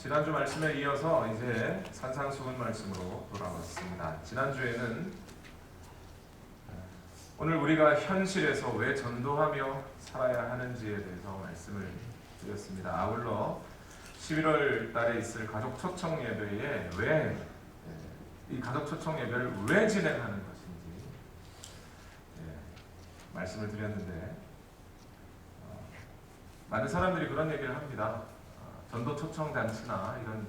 지난주 말씀에 이어서 이제 산상수훈 말씀으로 돌아왔습니다. 지난주에는 오늘 우리가 현실에서 왜 전도하며 살아야 하는지에 대해서 말씀을 드렸습니다. 아울러 11월 달에 있을 가족 초청 예배에 이 가족 초청 예배를 왜 진행하는 것인지 말씀을 드렸는데 많은 사람들이 그런 얘기를 합니다. 전도 초청 잔치나 이런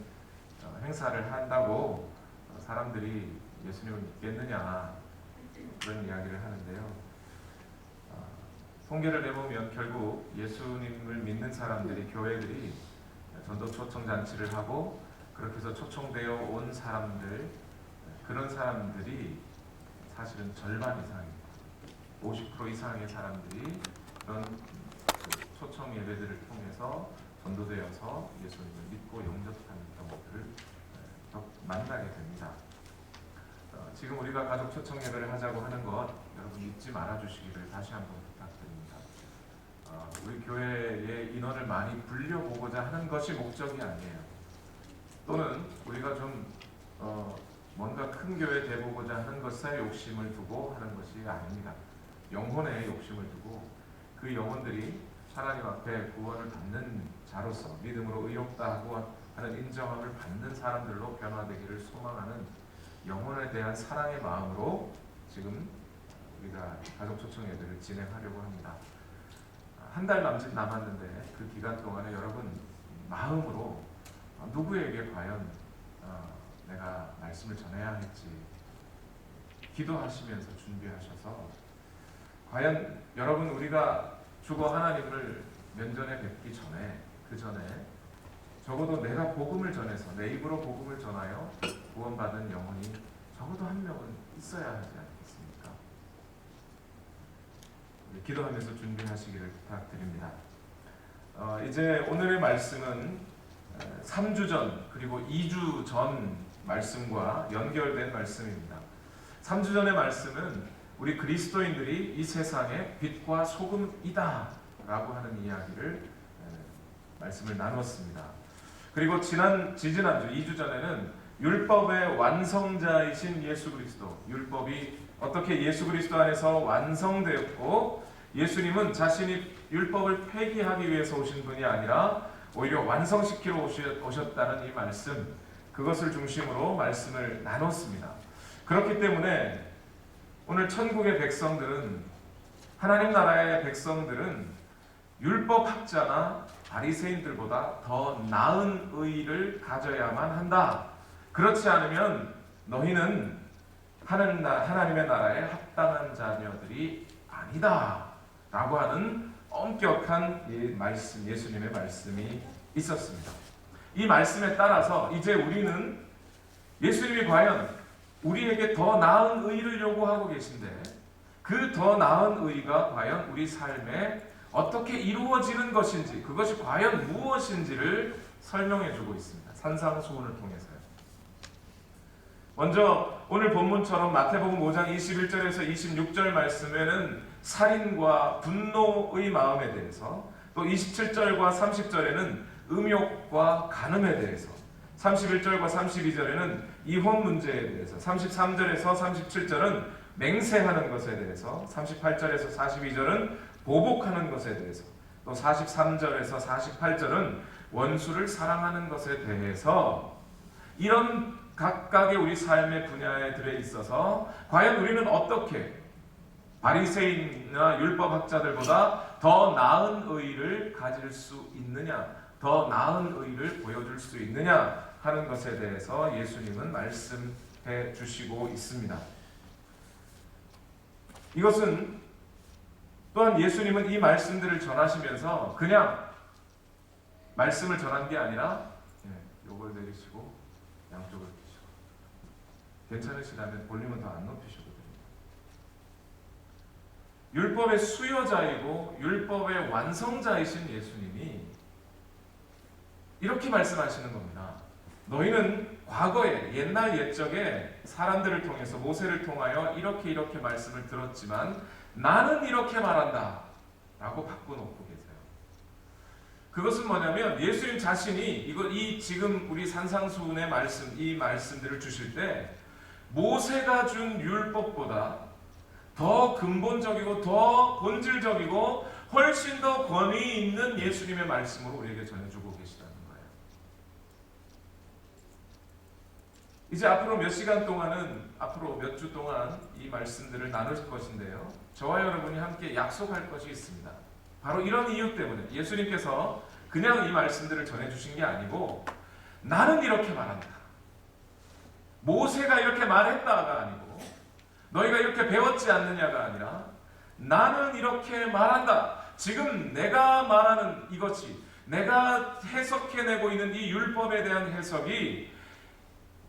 행사를 한다고 사람들이 예수님을 믿겠느냐 그런 이야기를 하는데요. 통계를 내보면 결국 예수님을 믿는 사람들이 교회들이 전도 초청 잔치를 하고 그렇게 해서 초청되어 온 사람들 그런 사람들이 사실은 절반 이상입니다. 50% 이상의 사람들이 그런 초청 예배들을 통해서 전도되어서 예수님을 믿고 영접하는 경우들을 만나게 됩니다. 지금 우리가 가족 초청 예배를 하자고 하는 것 여러분 잊지 말아주시기를 다시 한번 부탁드립니다. 우리 교회의 인원을 많이 불려보고자 하는 것이 목적이 아니에요. 또는 우리가 좀 뭔가 큰 교회 되보고자 하는 것에 욕심을 두고 하는 것이 아닙니다. 영혼에 욕심을 두고 그 영혼들이 하나님 앞에 구원을 받는 자로서 믿음으로 의롭다 하는 인정함을 받는 사람들로 변화되기를 소망하는 영혼에 대한 사랑의 마음으로 지금 우리가 가족 초청 예배를 진행하려고 합니다. 한 달 남짓 남았는데 그 기간 동안에 여러분 마음으로 누구에게 과연 내가 말씀을 전해야 할지 기도하시면서 준비하셔서 과연 여러분 우리가 주고 하나님을 면전에 뵙기 전에 그 전에 적어도 내가 복음을 전해서 내 입으로 복음을 전하여 구원받은 영혼이 적어도 한 명은 있어야 하지 않겠습니까? 기도하면서 준비하시기를 부탁드립니다. 이제 오늘의 말씀은 3주 전 그리고 2주 전 말씀과 연결된 말씀입니다. 3주 전의 말씀은 우리 그리스도인들이 이 세상의 빛과 소금이다 라고 하는 이야기를 말씀을 나눴습니다. 그리고 지지난주 2주 전에는 율법의 완성자이신 예수 그리스도, 율법이 어떻게 예수 그리스도 안에서 완성되었고 예수님은 자신이 율법을 폐기하기 위해서 오신 분이 아니라 오히려 완성시키러 오셨다는 이 말씀, 그것을 중심으로 말씀을 나눴습니다. 그렇기 때문에 오늘 천국의 백성들은, 하나님 나라의 백성들은 율법학자나 바리새인들보다 더 나은 의를 가져야만 한다. 그렇지 않으면 너희는 하나님의 나라에 합당한 자녀들이 아니다 라고 하는 엄격한 예수님의 말씀이 있었습니다. 이 말씀에 따라서 이제 우리는 예수님이 과연 우리에게 더 나은 의를 요구하고 계신데 그 더 나은 의가 과연 우리 삶에 어떻게 이루어지는 것인지, 그것이 과연 무엇인지를 설명해주고 있습니다. 산상수훈을 통해서요. 먼저 오늘 본문처럼 마태복음 5장 21절에서 26절 말씀에는 살인과 분노의 마음에 대해서, 또 27절과 30절에는 음욕과 간음에 대해서, 31절과 32절에는 이혼 문제에 대해서, 33절에서 37절은 맹세하는 것에 대해서, 38절에서 42절은 보복하는 것에 대해서, 또 43절에서 48절은 원수를 사랑하는 것에 대해서 이런 각각의 우리 삶의 분야에 들어 있어서 과연 우리는 어떻게 바리새인이나 율법학자들보다 더 나은 의를 가질 수 있느냐, 더 나은 의를 보여줄 수 있느냐 하는 것에 대해서 예수님은 말씀해 주시고 있습니다. 이것은 또한 예수님은 이 말씀들을 전하시면서 그냥 말씀을 전한 게 아니라 요걸 내리시고 양쪽을 펴시고, 괜찮으시다면 볼륨은 더 안 높이셔도 됩니다. 율법의 수요자이고 율법의 완성자이신 예수님이 이렇게 말씀하시는 겁니다. 너희는 과거에 옛날 옛적에 사람들을 통해서 모세를 통하여 이렇게 말씀을 들었지만 나는 이렇게 말한다 라고 바꿔놓고 계세요. 그것은 뭐냐면 예수님 자신이 이 지금 우리 산상수훈의 이 말씀들을 주실 때 모세가 준 율법보다 더 근본적이고 더 본질적이고 훨씬 더 권위 있는 예수님의 말씀으로 우리에게 전해주고 계시다는 거예요. 이제 앞으로 몇 시간 동안은 앞으로 몇 주 동안 이 말씀들을 나눌 것인데요. 저와 여러분이 함께 약속할 것이 있습니다. 바로 이런 이유 때문에 예수님께서 그냥 이 말씀들을 전해주신 게 아니고 나는 이렇게 말한다. 모세가 이렇게 말했다가 아니고 너희가 이렇게 배웠지 않느냐가 아니라 나는 이렇게 말한다. 지금 내가 말하는 이것이 내가 해석해내고 있는 이 율법에 대한 해석이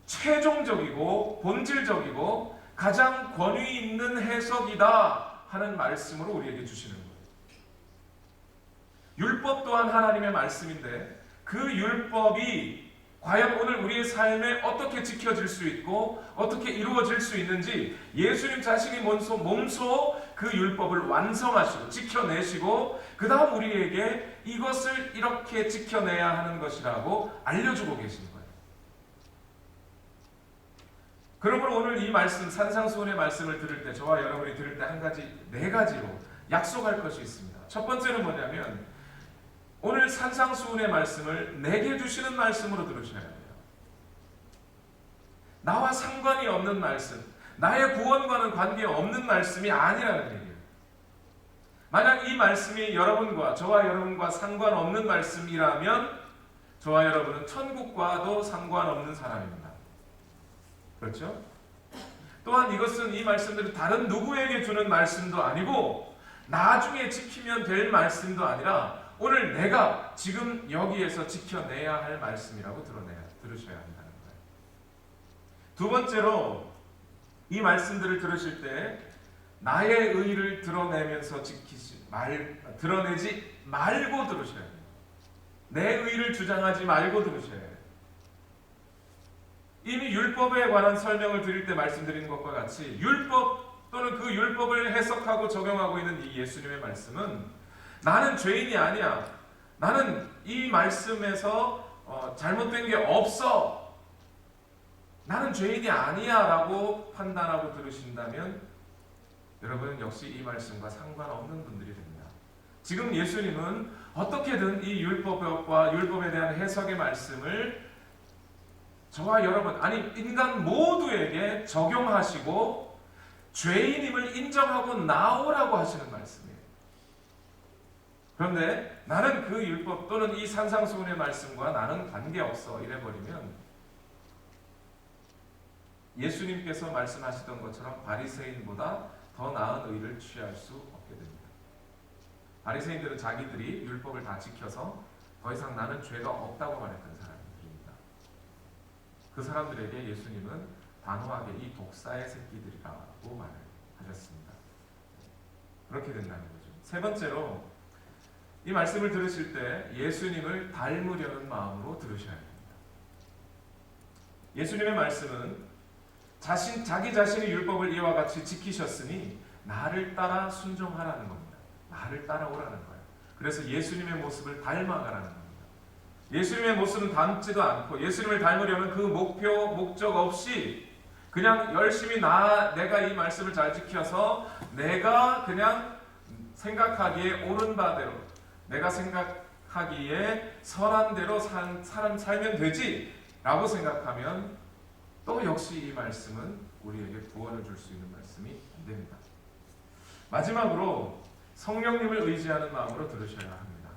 최종적이고 본질적이고 가장 권위 있는 해석이다 하는 말씀으로 우리에게 주시는 거예요. 율법 또한 하나님의 말씀인데 그 율법이 과연 오늘 우리의 삶에 어떻게 지켜질 수 있고 어떻게 이루어질 수 있는지 예수님 자신이 몸소 그 율법을 완성하시고 지켜내시고 그 다음 우리에게 이것을 이렇게 지켜내야 하는 것이라고 알려주고 계신 거예요. 그러므로 오늘 이 말씀 산상수훈의 말씀을 들을 때 저와 여러분이 들을 때 네 가지로 약속할 것이 있습니다. 첫 번째는 뭐냐면 오늘 산상수훈의 말씀을 내게 주시는 말씀으로 들으셔야 돼요. 나와 상관이 없는 말씀, 나의 구원과는 관계없는 말씀이 아니라는 얘기예요. 만약 이 말씀이 저와 여러분과 상관없는 말씀이라면 저와 여러분은 천국과도 상관없는 사람입니다. 그렇죠? 또한 이 말씀들은 다른 누구에게 주는 말씀도 아니고 나중에 지키면 될 말씀도 아니라 오늘 내가 지금 여기에서 지켜내야 할 말씀이라고 들으셔야 한다는 거예요. 두 번째로 이 말씀들을 들으실 때 나의 의를 드러내지 말고 들으셔야 돼요. 내 의를 주장하지 말고 들으셔야 돼요. 이미 율법에 관한 설명을 드릴 때 말씀드린 것과 같이 율법 또는 그 율법을 해석하고 적용하고 있는 이 예수님의 말씀은 나는 죄인이 아니야. 나는 이 말씀에서 잘못된 게 없어. 나는 죄인이 아니야 라고 판단하고 들으신다면 여러분은 역시 이 말씀과 상관없는 분들이 됩니다. 지금 예수님은 어떻게든 이 율법과 율법에 대한 해석의 말씀을 저와 여러분, 아니 인간 모두에게 적용하시고 죄인임을 인정하고 나오라고 하시는 말씀이에요. 그런데 나는 그 율법 또는 이 산상수훈의 말씀과 나는 관계없어 이래버리면 예수님께서 말씀하시던 것처럼 바리새인보다 더 나은 의를 취할 수 없게 됩니다. 바리새인들은 자기들이 율법을 다 지켜서 더 이상 나는 죄가 없다고 말했던 사람들입니다. 그 사람들에게 예수님은 단호하게 이 독사의 새끼들이라고 말을 하셨습니다. 그렇게 된다는 거죠. 세 번째로 이 말씀을 들으실 때 예수님을 닮으려는 마음으로 들으셔야 됩니다. 예수님의 말씀은 자기 자신의 율법을 이와 같이 지키셨으니 나를 따라 순종하라는 겁니다. 나를 따라오라는 거예요. 그래서 예수님의 모습을 닮아가라는 겁니다. 예수님의 모습은 닮지도 않고 예수님을 닮으려면 그 목적 없이 그냥 열심히 내가 이 말씀을 잘 지켜서 내가 그냥 생각하기에 옳은 바대로 내가 생각하기에 선한 대로 살면 되지 라고 생각하면 또 역시 이 말씀은 우리에게 구원을 줄 수 있는 말씀이 안 됩니다. 마지막으로 성령님을 의지하는 마음으로 들으셔야 합니다.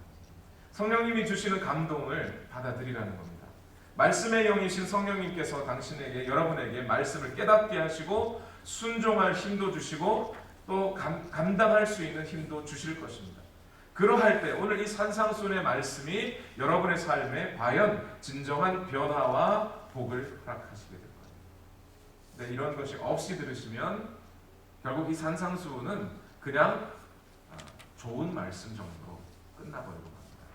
성령님이 주시는 감동을 받아들이라는 겁니다. 말씀의 영이신 성령님께서 여러분에게 말씀을 깨닫게 하시고 순종할 힘도 주시고 또 감당할 수 있는 힘도 주실 것입니다. 그러할 때 오늘 이 산상수훈의 말씀이 여러분의 삶에 과연 진정한 변화와 복을 허락하시게 될 거예요. 네, 이런 것이 없이 들으시면 결국 이 산상수훈은 그냥 좋은 말씀 정도로 끝나버리고 갑니다.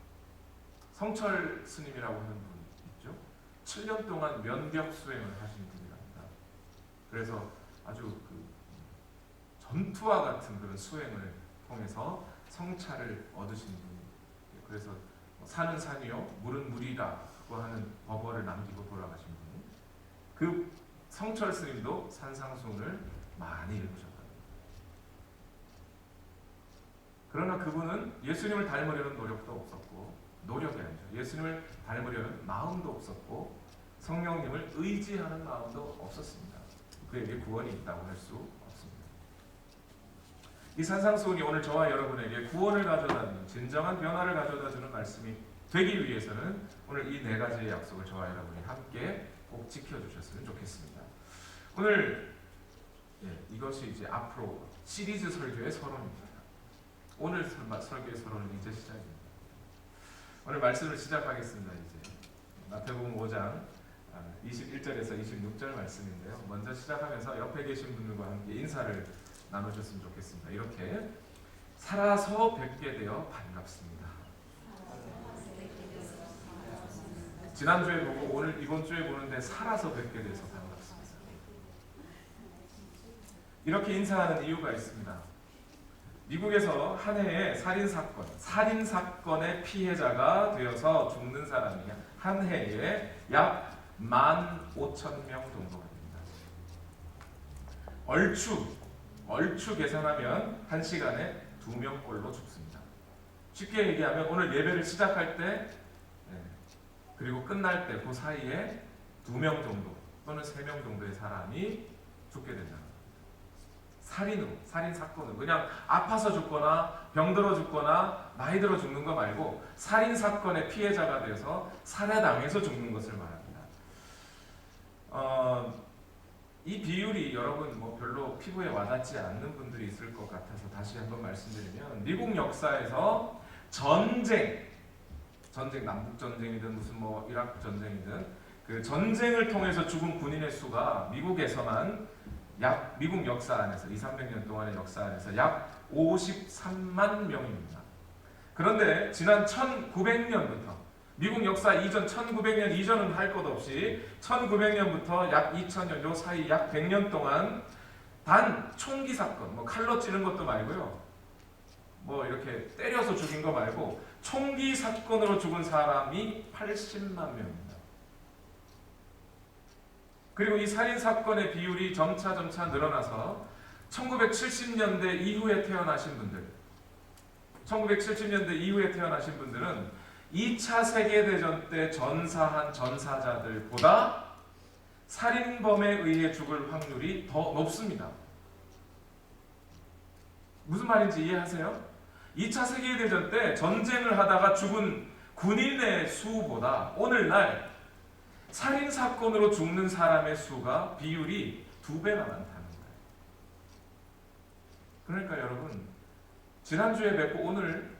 성철 스님이라고 하는 분 있죠? 7년 동안 면벽 수행을 하신 분이랍니다. 그래서 아주 전투와 같은 그런 수행을 통해서 성찰을 얻으신 분이 그래서 산은 산이요 물은 물이라고 하는 법어를 남기고 돌아가신 분이, 그 성철 스님도 산상수훈을 많이 읽으셨다. 그러나 그분은 예수님을 닮으려는 노력도 없었고, 노력이 아니죠. 예수님을 닮으려는 마음도 없었고, 성령님을 의지하는 마음도 없었습니다. 그에게 구원이 있다고 할 수 없습니다. 이 산상수훈이 오늘 저와 여러분에게 구원을 가져다주는, 진정한 변화를 가져다주는 말씀이 되기 위해서는 오늘 이 네 가지의 약속을 저와 여러분이 함께 꼭 지켜주셨으면 좋겠습니다. 오늘 이것이 이제 앞으로 시리즈 설교의 서론입니다. 오늘 설교의 서론은 이제 시작입니다. 오늘 말씀을 시작하겠습니다. 이제 마태복음 5장 21절에서 26절 말씀인데요. 먼저 시작하면서 옆에 계신 분들과 함께 인사를 나누셨으면 좋겠습니다. 이렇게 살아서 뵙게 되어 반갑습니다. 지난주에 보고 오늘 이번 주에 보는데 살아서 뵙게 돼서 반갑습니다. 이렇게 인사하는 이유가 있습니다. 미국에서 한 해에 살인사건의 피해자가 되어서 죽는 사람이 한 해에 약 15,000명 정도가 됩니다. 얼추 계산하면 한 시간에 2명꼴로 죽습니다. 쉽게 얘기하면 오늘 예배를 시작할 때 그리고 끝날 때 그 사이에 2명 정도 또는 3명 정도의 사람이 죽게 된다. 살인사건으로 그냥 아파서 죽거나 병들어 죽거나 나이 들어 죽는 거 말고 살인사건의 피해자가 돼서 살해당해서 죽는 것을 말합니다. 이 비율이 여러분 별로 피부에 와닿지 않는 분들이 있을 것 같아서 다시 한번 말씀드리면, 미국 역사에서 전쟁 남북전쟁이든 무슨 이라크 전쟁이든 그 전쟁을 통해서 죽은 군인의 수가 미국에서만 미국 역사 안에서 200~300년 동안의 역사 안에서 약 53만 명입니다. 그런데 지난 1900년부터 미국 역사 이전 1900년 이전은 할 것 없이 1900년부터 약 2000년 요 사이 약 100년 동안 단 총기 사건, 칼로 찌른 것도 말고요, 이렇게 때려서 죽인 거 말고 총기 사건으로 죽은 사람이 80만 명입니다. 그리고 이 살인사건의 비율이 점차 늘어나서 1970년대 이후에 태어나신 분들은 2차 세계대전 때 전사한 전사자들보다 살인범에 의해 죽을 확률이 더 높습니다. 무슨 말인지 이해하세요? 2차 세계대전 때 전쟁을 하다가 죽은 군인의 수보다 오늘날 살인사건으로 죽는 사람의 수가 비율이 2배나 많다는 거예요. 그러니까 여러분, 지난주에 뵙고 오늘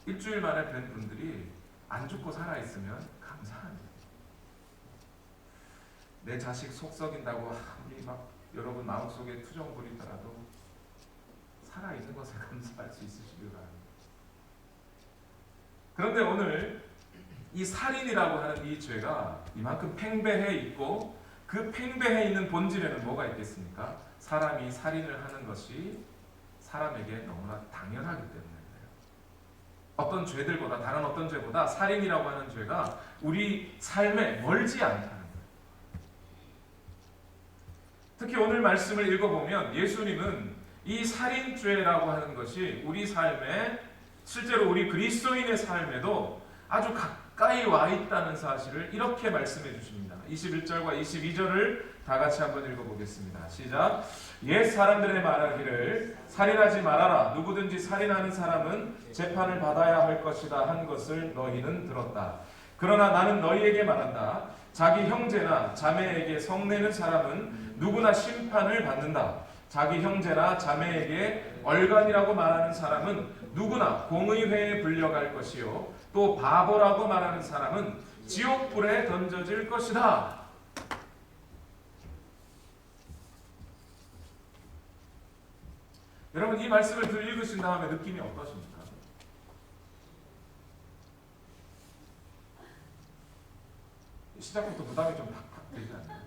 일주일 만에 뵌 분들이 안 죽고 살아있으면 감사합니다. 내 자식 속 썩인다고 아무리 여러분 마음속에 투정 부리더라도 살아있는 것에 감사할 수 있으시길 바랍니다. 그런데 오늘 이 살인이라고 하는 이 죄가 이만큼 팽배해 있고, 그 팽배해 있는 본질에는 뭐가 있겠습니까? 사람이 살인을 하는 것이 사람에게 너무나 당연하기 때문에 그래요. 다른 어떤 죄보다 살인이라고 하는 죄가 우리 삶에 멀지 않다는 거예요. 특히 오늘 말씀을 읽어보면 예수님은 이 살인죄라고 하는 것이 우리 삶에, 실제로 우리 그리스도인의 삶에도 아주 가까이 와 있다는 사실을 이렇게 말씀해 주십니다. 21절과 22절을 다 같이 한번 읽어보겠습니다. 시작. 옛 사람들의 말하기를 살인하지 말아라. 누구든지 살인하는 사람은 재판을 받아야 할 것이다 한 것을 너희는 들었다. 그러나 나는 너희에게 말한다. 자기 형제나 자매에게 성내는 사람은 누구나 심판을 받는다. 자기 형제나 자매에게 얼간이라고 말하는 사람은 누구나 공의회에 불려갈 것이요, 또 바보라고 말하는 사람은 지옥불에 던져질 것이다. 여러분, 이 말씀을 읽으신 다음에 느낌이 어떠십니까? 시작부터 부담이 좀 팍팍 되지 않나요?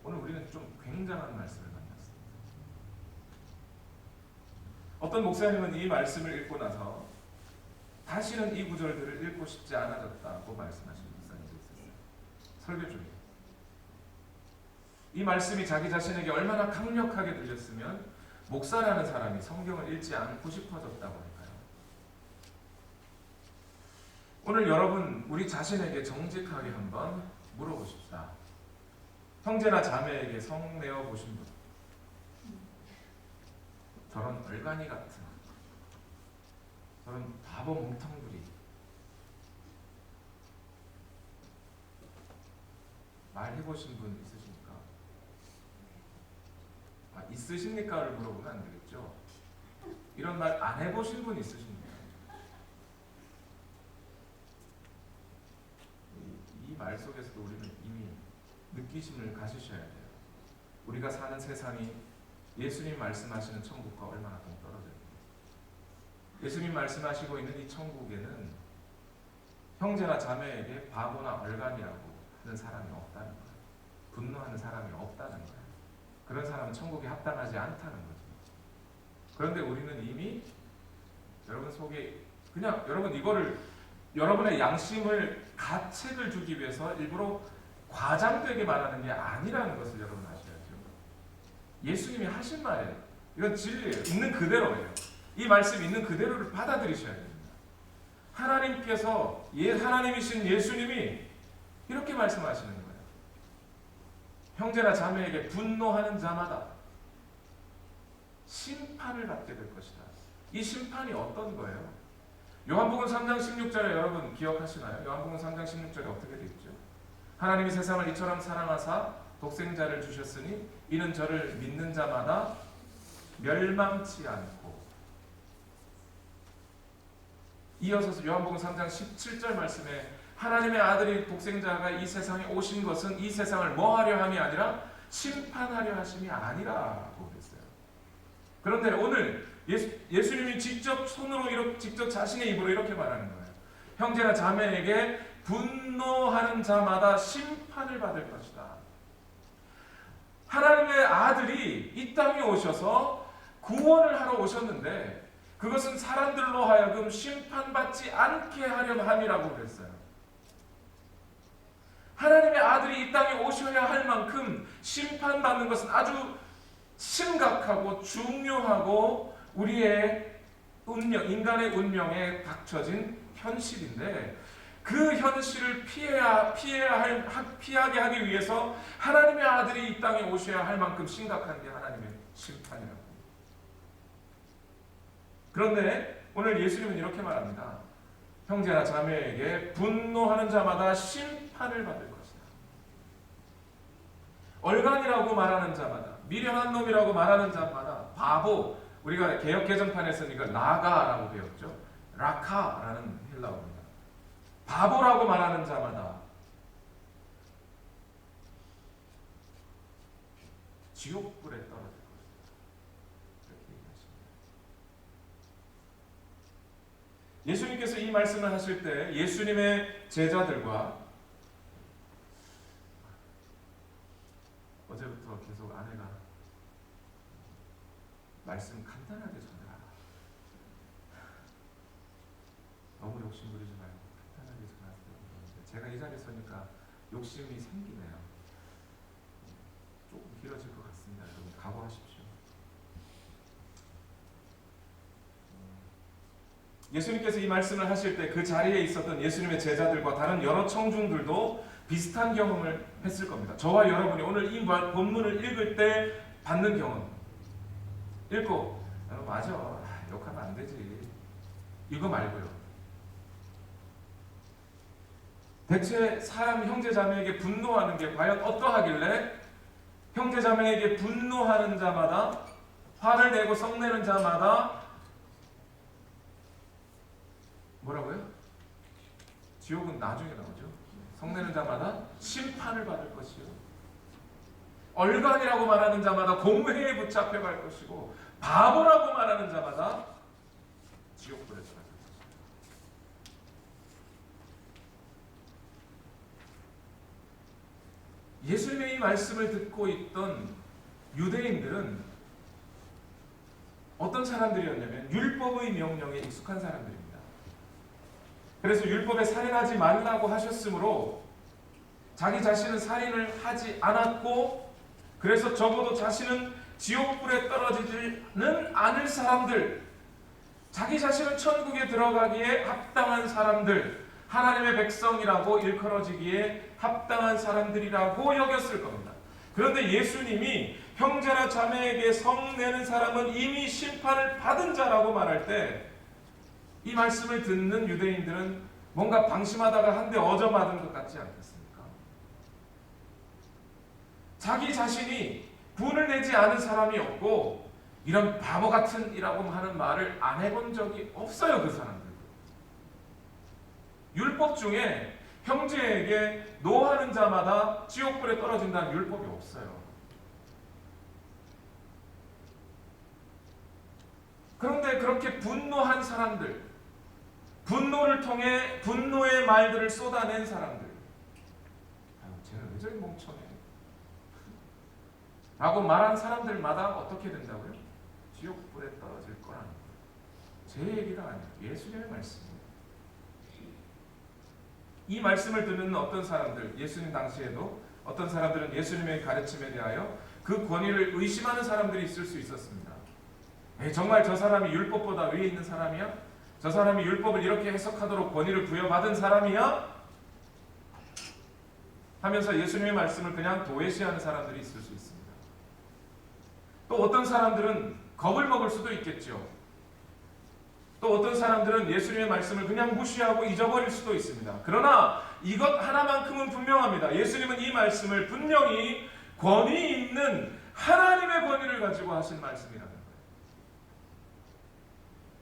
오늘 우리는 좀 굉장한 말씀을 만났습니다. 어떤 목사님은 이 말씀을 읽고 나서 다시는 이 구절들을 읽고 싶지 않아졌다고 말씀하시는 목사님도 있었어요. 설교 중에. 이 말씀이 자기 자신에게 얼마나 강력하게 들렸으면 목사라는 사람이 성경을 읽지 않고 싶어졌다고 할까요? 오늘 여러분 우리 자신에게 정직하게 한번 물어보십시다. 형제나 자매에게 성 내어 보신 분, 저런 얼간이 같은, 저런 바보 뭉텅구리, 말해보신 분 있으십니까? 있으십니까를 물어보면 안 되겠죠. 이런 말 안 해보신 분 있으십니까? 이 말 속에서도 우리는 이미 느끼심을 가지셔야 돼요. 우리가 사는 세상이 예수님 말씀하시는 천국과 얼마나 동떨어져 있는지. 예수님 말씀하시고 있는 이 천국에는 형제나 자매에게 바보나 얼간이라고 하는 사람이 없다는 거예요. 분노하는 사람이 없다는 거예요. 그런 사람은 천국에 합당하지 않다는 거죠. 그런데 우리는 이미 여러분 속에 그냥 여러분 이거를 여러분의 양심을 가책을 주기 위해서 일부러 과장되게 말하는 게 아니라는 것을 여러분 아셔야죠. 예수님이 하신 말이에요. 이건 진리예요. 있는 그대로예요. 이 말씀 있는 그대로를 받아들이셔야 됩니다. 하나님께서 하나님이신 예수님이 이렇게 말씀하시는 거예요. 형제나 자매에게 분노하는 자마다 심판을 받게 될 것이다. 이 심판이 어떤 거예요? 요한복음 3장 16절에 여러분 기억하시나요? 요한복음 3장 16절에 어떻게 되어 있죠? 하나님이 세상을 이처럼 사랑하사 독생자를 주셨으니 이는 저를 믿는 자마다 멸망치 않고. 이어서 요한복음 3장 17절 말씀에 하나님의 아들이 독생자가 이 세상에 오신 것은 이 세상을 뭐 하려 함이 아니라 심판하려 하심이 아니라고 그랬어요. 그런데 오늘 예수님이 직접 손으로 직접 자신의 입으로 이렇게 말하는 거예요. 형제나 자매에게 분노하는 자마다 심판을 받을 것이다. 하나님의 아들이 이 땅에 오셔서 구원을 하러 오셨는데 그것은 사람들로 하여금 심판받지 않게 하려 함이라고 그랬어요. 하나님의 아들이 이 땅에 오셔야 할 만큼 심판받는 것은 아주 심각하고 중요하고 우리의 운명, 인간의 운명에 닥쳐진 현실인데 그 현실을 피하게 하기 위해서 하나님의 아들이 이 땅에 오셔야 할 만큼 심각한 게 하나님의 심판이라고. 그런데 오늘 예수님은 이렇게 말합니다. 형제나 자매에게 분노하는 자마다 심판을 받을 것이다. 얼간이라고 말하는 자마다, 미련한 놈이라고 말하는 자마다, 바보, 우리가 개역 개정판에서는 이걸 라가라고 배웠죠. 라카라는 헬라어입니다. 바보라고 말하는 자마다 지옥불에 떨어질 것이다. 이렇게 얘기하십니다. 예수님께서 이 말씀을 하실 때 예수님의 제자들과 어제부터 계속 아내가 말씀 간단하게 전하라. 너무 욕심 부리지 말고 간단하게 전하세요. 제가 이 자리에 서니까 욕심이 생기네요. 조금 길어질 것 같습니다. 여러분 각오하십시오. 예수님께서 이 말씀을 하실 때 그 자리에 있었던 예수님의 제자들과 다른 여러 청중들도 비슷한 경험을 했을 겁니다. 저와 여러분이 오늘 이 본문을 읽을 때 받는 경험. 읽고 맞아, 욕하면 안 되지. 이거 말고요. 대체 사람 형제자매에게 분노하는 게 과연 어떠하길래 형제자매에게 분노하는 자마다, 화를 내고 성내는 자마다 뭐라고요? 지옥은 나중에 나오죠. 성내는 자마다 심판을 받을 것이요, 얼간이라고 말하는 자마다 공회에 붙잡혀갈 것이고, 바보라고 말하는 자마다 지옥불에 들어갈 것이다. 예수님의 이 말씀을 듣고 있던 유대인들은 어떤 사람들이었냐면 율법의 명령에 익숙한 사람들입니다. 그래서 율법에 살인하지 말라고 하셨으므로 자기 자신은 살인을 하지 않았고, 그래서 적어도 자신은 지옥불에 떨어지지는 않을 사람들, 자기 자신은 천국에 들어가기에 합당한 사람들, 하나님의 백성이라고 일컬어지기에 합당한 사람들이라고 여겼을 겁니다. 그런데 예수님이 형제나 자매에게 성내는 사람은 이미 심판을 받은 자라고 말할 때, 이 말씀을 듣는 유대인들은 뭔가 방심하다가 한 대 얻어맞은 것 같지 않겠습니까? 자기 자신이 분을 내지 않은 사람이 없고, 이런 바보 같은 이라고 하는 말을 안 해본 적이 없어요. 그 사람들도. 율법 중에 형제에게 노하는 자마다 지옥불에 떨어진다는 율법이 없어요. 그런데 그렇게 분노한 사람들, 분노를 통해 분노의 말들을 쏟아낸 사람들, 쟤는 왜 저리 멍청해? 라고 말한 사람들마다 어떻게 된다고요? 지옥불에 떨어질 거라는 거예요. 제 얘기가 아니에요. 예수님의 말씀입니다. 이 말씀을 듣는 어떤 사람들, 예수님 당시에도 어떤 사람들은 예수님의 가르침에 대하여 그 권위를 의심하는 사람들이 있을 수 있었습니다. 정말 저 사람이 율법보다 위에 있는 사람이야? 저 사람이 율법을 이렇게 해석하도록 권위를 부여받은 사람이야? 하면서 예수님의 말씀을 그냥 도외시하는 사람들이 있을 수 있습니다. 또 어떤 사람들은 겁을 먹을 수도 있겠죠. 또 어떤 사람들은 예수님의 말씀을 그냥 무시하고 잊어버릴 수도 있습니다. 그러나 이것 하나만큼은 분명합니다. 예수님은 이 말씀을 분명히 권위 있는 하나님의 권위를 가지고 하신 말씀이라는 거예요.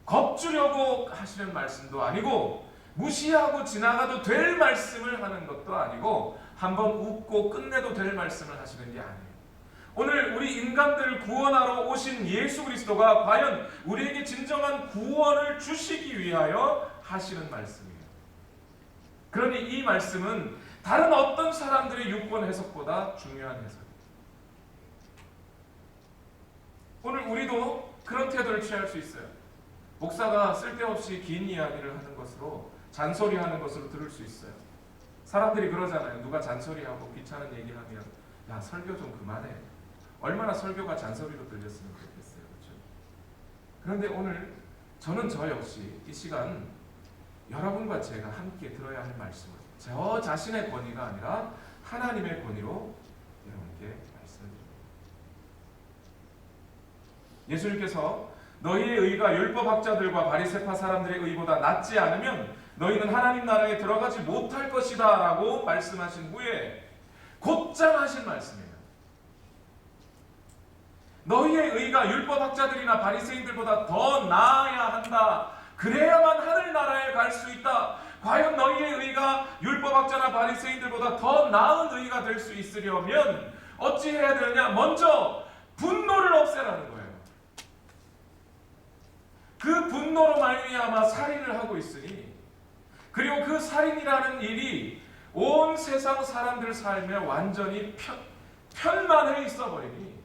겁주려고 하시는 말씀도 아니고, 무시하고 지나가도 될 말씀을 하는 것도 아니고, 한번 웃고 끝내도 될 말씀을 하시는 게 아니에요. 오늘 우리 인간들을 구원하러 오신 예수 그리스도가 과연 우리에게 진정한 구원을 주시기 위하여 하시는 말씀이에요. 그러니 이 말씀은 다른 어떤 사람들의 유권 해석보다 중요한 해석이에요. 오늘 우리도 그런 태도를 취할 수 있어요. 목사가 쓸데없이 긴 이야기를 하는 것으로, 잔소리하는 것으로 들을 수 있어요. 사람들이 그러잖아요. 누가 잔소리하고 귀찮은 얘기하면 야, 설교 좀 그만해. 얼마나 설교가 잔소리로 들렸으면 좋겠어요. 그렇죠? 그런데 오늘 저는 저 역시 이 시간 여러분과 제가 함께 들어야 할 말씀을 저 자신의 권위가 아니라 하나님의 권위로 여러분께 말씀드립니다. 예수님께서 너희의 의가 율법학자들과 바리새파 사람들의 의보다 낫지 않으면 너희는 하나님 나라에 들어가지 못할 것이다 라고 말씀하신 후에 곧장 하신 말씀이에요. 너희의 의가 율법학자들이나 바리새인들보다 더 나아야 한다. 그래야만 하늘나라에 갈 수 있다. 과연 너희의 의가 율법학자나 바리새인들보다 더 나은 의가 될 수 있으려면 어찌 해야 되느냐? 먼저 분노를 없애라는 거예요. 그 분노로 말미암아 살인을 하고 있으니, 그리고 그 살인이라는 일이 온 세상 사람들 삶에 완전히 편만해 있어버리니,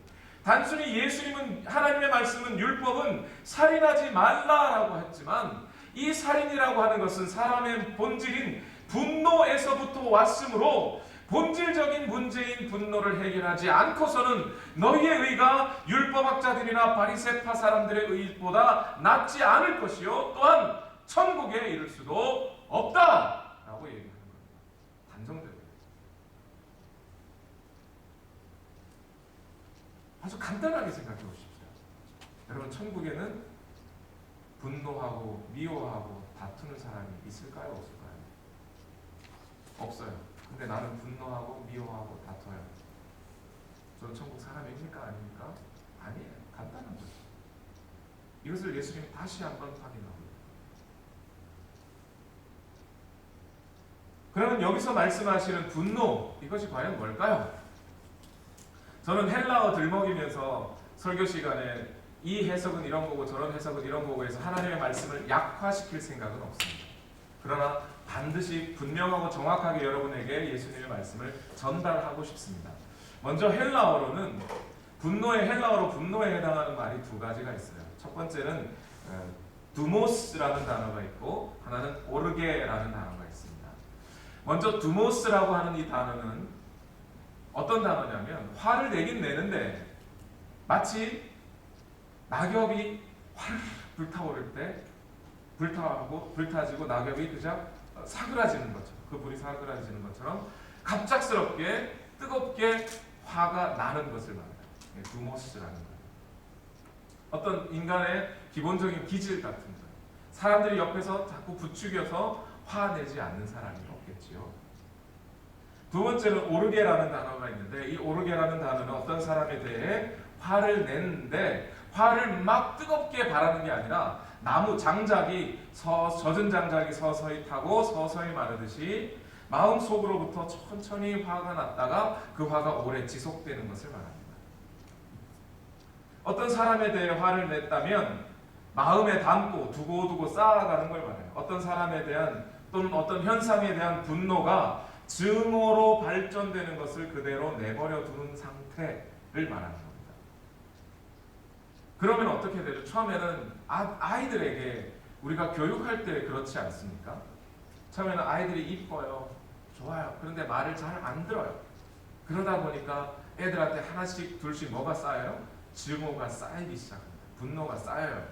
단순히 예수님은, 하나님의 말씀은, 율법은 살인하지 말라라고 했지만, 이 살인이라고 하는 것은 사람의 본질인 분노에서부터 왔으므로 본질적인 문제인 분노를 해결하지 않고서는 너희의 의가 율법학자들이나 바리새파 사람들의 의보다 낫지 않을 것이요 또한 천국에 이를 수도 없다라고 얘기하는 겁니다. 단정되게. 아주 간단하게 생각해 보십시오. 여러분, 천국에는 분노하고 미워하고 다투는 사람이 있을까요? 없을까요? 없어요. 근데 나는 분노하고 미워하고 다퉈요. 저는 천국 사람입니까? 아닙니까? 아니에요. 간단한 거죠. 이것을 예수님이 다시 한번 확인하고. 그러면 여기서 말씀하시는 분노, 이것이 과연 뭘까요? 저는 헬라어 들먹이면서 설교 시간에 이 해석은 이런 거고 저런 해석은 이런 거고 해서 하나님의 말씀을 약화시킬 생각은 없습니다. 그러나 반드시 분명하고 정확하게 여러분에게 예수님의 말씀을 전달하고 싶습니다. 먼저 헬라어로는 헬라어로 분노에 해당하는 말이 두 가지가 있어요. 첫 번째는 두모스라는 단어가 있고 하나는 오르게라는 단어가 있습니다. 먼저 두모스라고 하는 이 단어는 어떤 단어냐면 화를 내긴 내는데 마치 낙엽이 활 불타오를 때 불타지고 낙엽이 그저 사그라지는 것처럼, 그 불이 사그라지는 것처럼 갑작스럽게 뜨겁게 화가 나는 것을 말합니다. 두모스라는 거예요. 어떤 인간의 기본적인 기질 같은 거. 사람들이 옆에서 자꾸 부추겨서 화내지 않는 사람이 없겠지요. 두 번째는 오르게라는 단어가 있는데, 이 오르게라는 단어는 어떤 사람에 대해 화를 내는데 화를 막 뜨겁게 바라는 게 아니라 나무 장작이 젖은 장작이 서서히 타고 서서히 마르듯이 마음속으로부터 천천히 화가 났다가 그 화가 오래 지속되는 것을 말합니다. 어떤 사람에 대해 화를 냈다면 마음에 담고 두고두고 쌓아가는 걸 말해요. 어떤 사람에 대한 또는 어떤 현상에 대한 분노가 증오로 발전되는 것을 그대로 내버려 두는 상태를 말하는 겁니다. 그러면 어떻게 되죠? 처음에는 아이들에게 우리가 교육할 때 그렇지 않습니까? 처음에는 아이들이 이뻐요, 좋아요. 그런데 말을 잘 안 들어요. 그러다 보니까 애들한테 하나씩 둘씩 뭐가 쌓여요? 증오가 쌓이기 시작합니다. 분노가 쌓여요.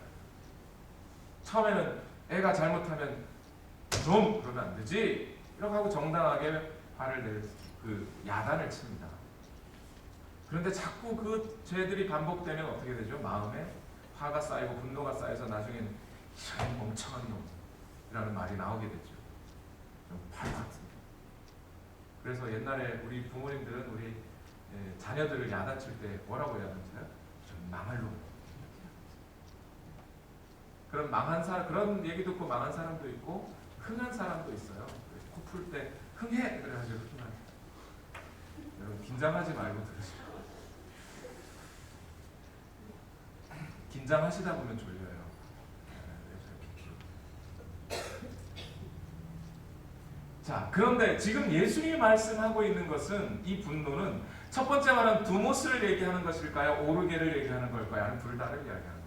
처음에는 애가 잘못하면 좀 그러면 안 되지 이렇게 하고 정당하게 화를 낼 그 야단을 칩니다. 그런데 자꾸 그 죄들이 반복되면 어떻게 되죠? 마음에 화가 쌓이고 분노가 쌓여서 나중에는 이 멍청한 놈이라는 말이 나오게 되죠. 발 같은. 그래서 옛날에 우리 부모님들은 우리 자녀들을 야단칠 때 뭐라고 야단쳐요? 좀 망할 놈. 그런 망한 사람, 그런 얘기 듣고 망한 사람도 있고 흥한 사람도 있어요. 코 풀 때 흥해! 그래가지고 흥하게. 여러분 긴장하지 말고 들으시고. 긴장하시다 보면 졸려요. 자, 그런데 지금 예수님이 말씀하고 있는 것은 이 분노는 첫 번째 말은 두모스를 얘기하는 것일까요? 오르게를 얘기하는 걸까요? 아니면 둘 다를 이야기하는 걸까요?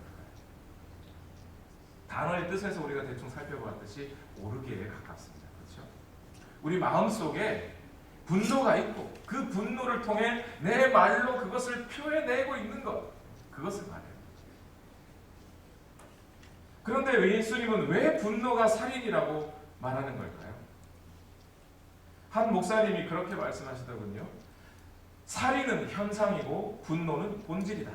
단어의 뜻에서 우리가 대충 살펴보았듯이 오르게에 가깝습니다. 그렇죠? 우리 마음속에 분노가 있고 그 분노를 통해 내 말로 그것을 표현내고 있는 것, 그것을 말해요. 그런데 예수님은 왜 분노가 살인이라고 말하는 걸까요? 한 목사님이 그렇게 말씀하시더군요. 살인은 현상이고 분노는 본질이다.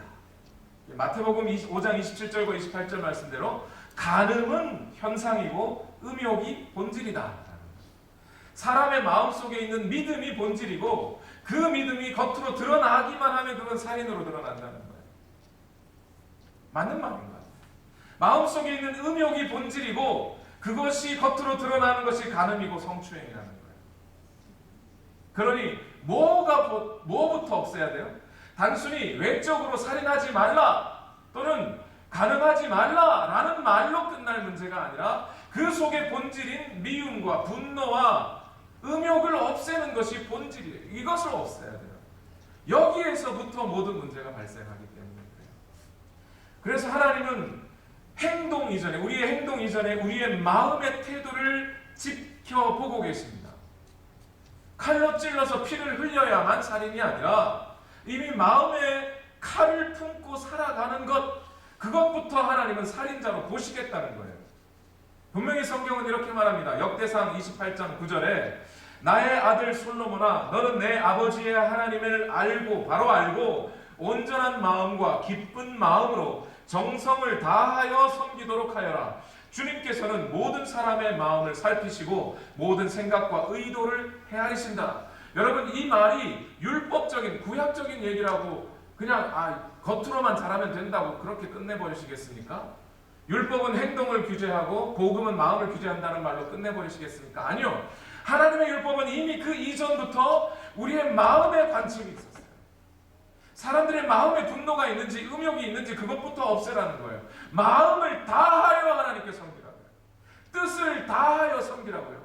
마태복음 5장 27절과 28절 말씀대로 간음은 현상이고 음욕이 본질이다. 사람의 마음속에 있는 믿음이 본질이고 그 믿음이 겉으로 드러나기만 하면 그건 살인으로 드러난다는 거예요. 맞는 말인가요? 마음속에 있는 음욕이 본질이고 그것이 겉으로 드러나는 것이 간음이고 성추행이라는 거예요. 그러니 뭐부터 없애야 돼요? 단순히 외적으로 살인하지 말라 또는 간음하지 말라라는 말로 끝날 문제가 아니라 그 속의 본질인 미움과 분노와 음욕을 없애는 것이 본질이에요. 이것을 없애야 돼요. 여기에서부터 모든 문제가 발생하기 때문에 그래요. 그래서 하나님은 행동 이전에, 우리의 행동 이전에 우리의 마음의 태도를 지켜보고 계십니다. 칼로 찔러서 피를 흘려야만 살인이 아니라 이미 마음에 칼을 품고 살아가는 것, 그것부터 하나님은 살인자로 보시겠다는 거예요. 분명히 성경은 이렇게 말합니다. 역대상 28장 9절에 나의 아들 솔로몬아 너는 내 아버지의 하나님을 바로 알고 온전한 마음과 기쁜 마음으로 정성을 다하여 섬기도록 하여라. 주님께서는 모든 사람의 마음을 살피시고 모든 생각과 의도를 헤아리신다. 여러분 이 말이 율법적인 구약적인 얘기라고 그냥 겉으로만 잘하면 된다고 그렇게 끝내버리시겠습니까? 율법은 행동을 규제하고 복음은 마음을 규제한다는 말로 끝내버리시겠습니까? 아니요. 하나님의 율법은 이미 그 이전부터 우리의 마음에 관심이 있었어요. 사람들의 마음에 분노가 있는지 음욕이 있는지 그것부터 없애라는 거예요. 마음을 다하여 하나님께 섬기라고요. 뜻을 다하여 섬기라고요.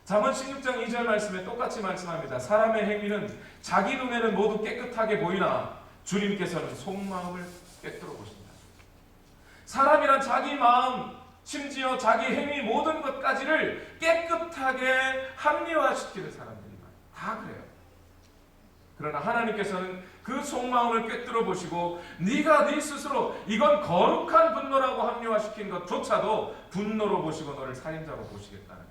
잠언 16장 2절 말씀에 똑같이 말씀합니다. 사람의 행위는 자기 눈에는 모두 깨끗하게 보이나 주님께서는 속마음을 꿰뚫어 보신다. 사람이란 자기 마음, 심지어 자기 행위 모든 것까지를 깨끗하게 합리화시키는 사람들이 다 그래요. 그러나 하나님께서는 그 속마음을 꿰뚫어 보시고 네가 네 스스로 이건 거룩한 분노라고 합리화시킨 것조차도 분노로 보시고 너를 살인자로 보시겠다는 거예요.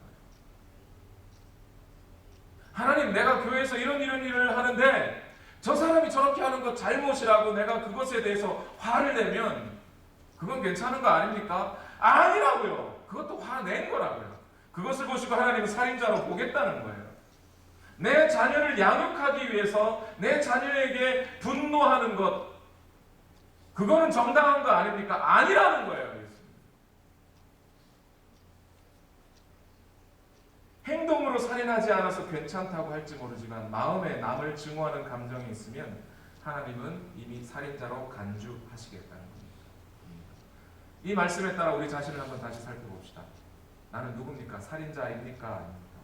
하나님, 내가 교회에서 이런 일을 하는데 저 사람이 저렇게 하는 것 잘못이라고 내가 그것에 대해서 화를 내면 그건 괜찮은 거 아닙니까? 아니라고요. 그것도 화낸 거라고요. 그것을 보시고 하나님은 살인자로 보겠다는 거예요. 내 자녀를 양육하기 위해서 내 자녀에게 분노하는 것, 그거는 정당한 거 아닙니까? 아니라는 거예요. 행동으로 살인하지 않아서 괜찮다고 할지 모르지만 마음에 남을 증오하는 감정이 있으면 하나님은 이미 살인자로 간주하시겠다는 겁니다. 이 말씀에 따라 우리 자신을 한번 다시 살펴봅시다. 나는 누굽니까? 살인자입니까? 아닙니까?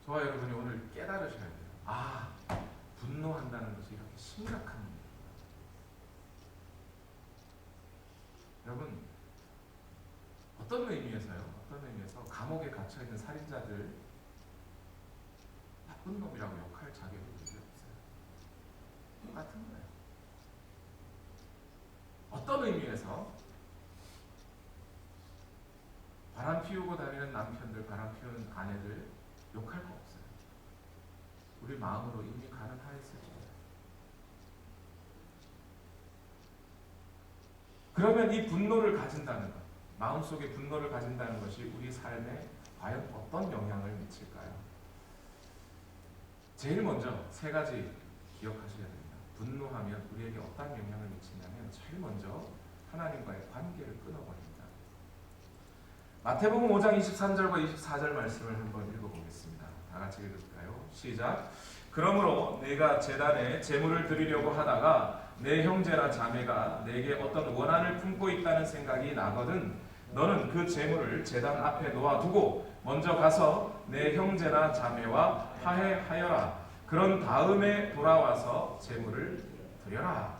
저와 여러분이 오늘 깨달으셔야 돼요. 아, 분노한다는 것이 이렇게 심각한 일이에요. 여러분, 어떤 의미에서 감옥에 갇혀있는 살인자들 나쁜 놈이라고 욕할 자격이 없어요. 똑같은 거예요. 어떤 의미에서 바람 피우고 다니는 남편들, 바람 피우는 아내들 욕할 거 없어요. 우리 마음으로 이미 가늠하였을지. 그러면 이 분노를 가진다는 것, 마음속에 분노를 가진다는 것이 우리 삶에 과연 어떤 영향을 미칠까요? 제일 먼저 세 가지 기억하셔야 됩니다. 분노하면 우리에게 어떤 영향을 미치냐면 제일 먼저 하나님과의 관계를 끊어버립니다. 마태복음 5장 23절과 24절 말씀을 한번 읽어보겠습니다. 다 같이 읽을까요? 시작. 그러므로 내가 제단에 제물을 드리려고 하다가 내 형제나 자매가 내게 어떤 원한을 품고 있다는 생각이 나거든 너는 그 제물을 제단 앞에 놓아두고 먼저 가서 내 형제나 자매와 화해하여라. 그런 다음에 돌아와서 제물을 드려라.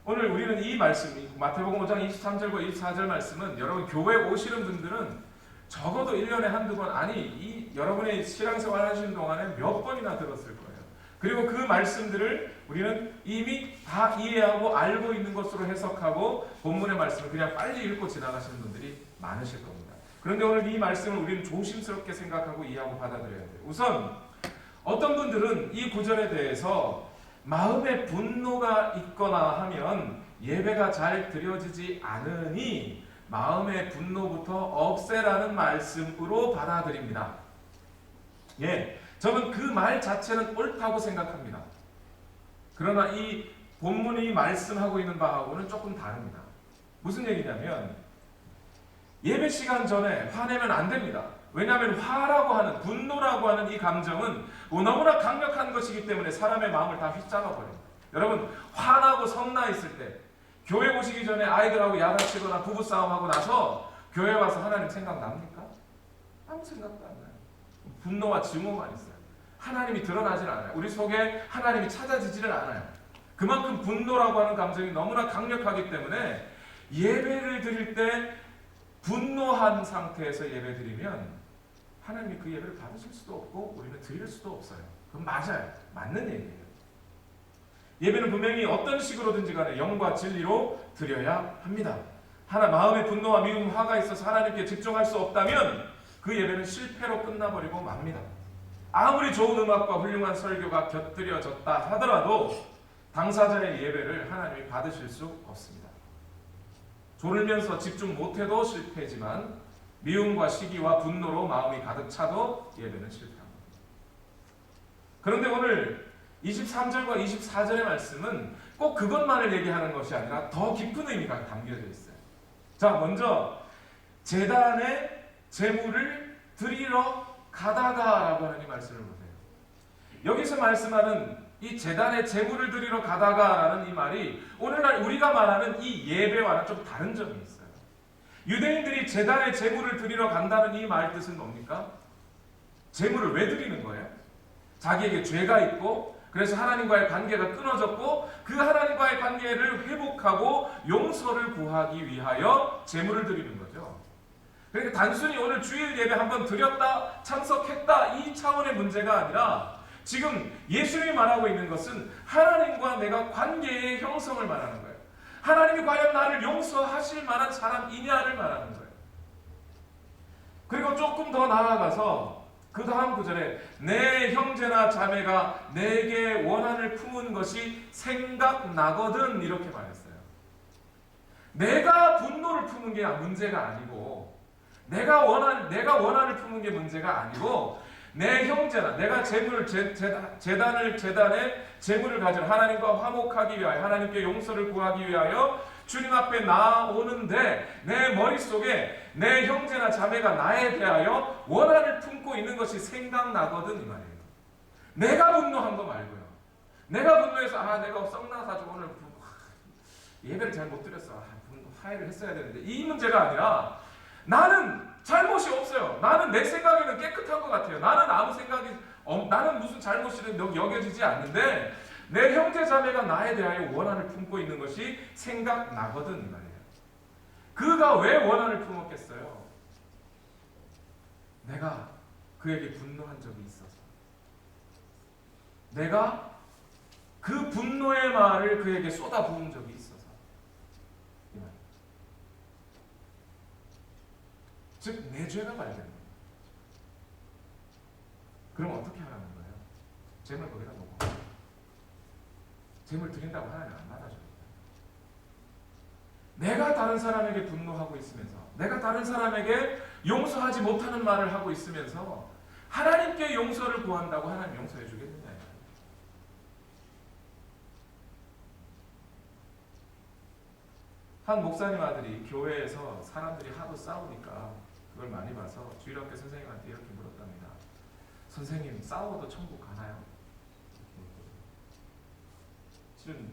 오늘 우리는 이 말씀, 마태복음 5장 23절과 24절 말씀은 여러분 교회 오시는 분들은 적어도 1년에 한두 번, 아니 여러분의 신앙생활 하시는 동안에 몇 번이나 들었을 거예요. 그리고 그 말씀들을 우리는 이미 다 이해하고 알고 있는 것으로 해석하고 본문의 말씀을 그냥 빨리 읽고 지나가시는 분들이 많으실 겁니다. 그런데 오늘 이 말씀을 우리는 조심스럽게 생각하고 이해하고 받아들여야 돼요. 우선 어떤 분들은 이 구절에 대해서 마음에 분노가 있거나 하면 예배가 잘 드려지지 않으니 마음의 분노부터 없애라는 말씀으로 받아들입니다. 예, 저는 그 말 자체는 옳다고 생각합니다. 그러나 이 본문이 말씀하고 있는 바하고는 조금 다릅니다. 무슨 얘기냐면 예배 시간 전에 화내면 안 됩니다. 왜냐하면 화라고 하는, 분노라고 하는 이 감정은 너무나 강력한 것이기 때문에 사람의 마음을 다 휘잡아 버립니다. 여러분, 화나고 성나 있을 때 교회 오시기 전에 아이들하고 야단치거나 부부싸움하고 나서 교회 와서 하나님 생각납니까? 아무 생각도 안 나요. 분노와 증오만 있어요. 하나님이 드러나질 않아요. 우리 속에 하나님이 찾아지지를 않아요. 그만큼 분노라고 하는 감정이 너무나 강력하기 때문에 예배를 드릴 때 분노한 상태에서 예배 드리면 하나님이 그 예배를 받으실 수도 없고 우리는 드릴 수도 없어요. 그건 맞아요. 맞는 얘기예요. 예배는 분명히 어떤 식으로든지 간에 영과 진리로 드려야 합니다. 마음의 분노와 미움, 화가 있어서 하나님께 집중할 수 없다면 그 예배는 실패로 끝나버리고 맙니다. 아무리 좋은 음악과 훌륭한 설교가 곁들여졌다 하더라도 당사자의 예배를 하나님이 받으실 수 없습니다. 졸으면서 집중 못해도 실패지만 미움과 시기와 분노로 마음이 가득 차도 예배는 실패합니다. 그런데 오늘 23절과 24절의 말씀은 꼭 그것만을 얘기하는 것이 아니라 더 깊은 의미가 담겨져 있어요. 자, 먼저 제단에 제물을 드리러 가다가라고 하는 이 말씀을 보세요. 여기서 말씀하는 이 제단에 제물을 드리러 가다가라는 이 말이 오늘날 우리가 말하는 이 예배와는 좀 다른 점이 있어요. 유대인들이 제단에 제물을 드리러 간다는 이 말 뜻은 뭡니까? 제물을 왜 드리는 거예요? 자기에게 죄가 있고 그래서 하나님과의 관계가 끊어졌고 그 하나님과의 관계를 회복하고 용서를 구하기 위하여 제물을 드리는 거죠. 그러니까 단순히 오늘 주일 예배 한번 드렸다, 참석했다 이 차원의 문제가 아니라 지금 예수님이 말하고 있는 것은 하나님과 내가 관계의 형성을 말하는 거예요. 하나님이 과연 나를 용서하실 만한 사람이냐를 말하는 거예요. 그리고 조금 더 나아가서 그 다음 구절에 내 형제나 자매가 내게 원한을 품은 것이 생각나거든 이렇게 말했어요. 내가 분노를 품은 게 문제가 아니고 내가 원한을 품은 게 문제가 아니고 내 형제나 내가 재단에 재물을 가진 하나님과 화목하기 위하여 하나님께 용서를 구하기 위하여 주님 앞에 나오는데 내 머릿속에 내 형제나 자매가 나에 대하여 원한을 품고 있는 것이 생각나거든 이 말이에요. 내가 분노한 거 말고요. 내가 분노해서 내가 썩나가지고 오늘 예배를 잘 못 드렸어. 화해를 했어야 되는데 이 문제가 아니라 나는 잘못이 없어요. 나는 내 생각에는 깨끗한 것 같아요. 나는 무슨 잘못이 여겨지지 않는데 내 형제 자매가 나에 대하여 원한을 품고 있는 것이 생각나거든 이 말이에요. 그가 왜 원한을 품었겠어요? 내가 그에게 분노한 적이 있어서 내가 그 분노의 말을 그에게 쏟아부은 적이 있어서 이 말이에요. 즉 내 죄가 발견된 거예요. 그럼 어떻게 하라는 거예요? 재물 거기다 놓고 재물 드린다고 하나님 안 받아줘요. 내가 다른 사람에게 분노하고 있으면서 내가 다른 사람에게 용서하지 못하는 말을 하고 있으면서 하나님께 용서를 구한다고 하나님 용서해 주겠느냐. 한 목사님 아들이 교회에서 사람들이 하도 싸우니까 그걸 많이 봐서 주일학교 선생님한테 이렇게 물었답니다. 선생님, 싸워도 천국 가나요? 실은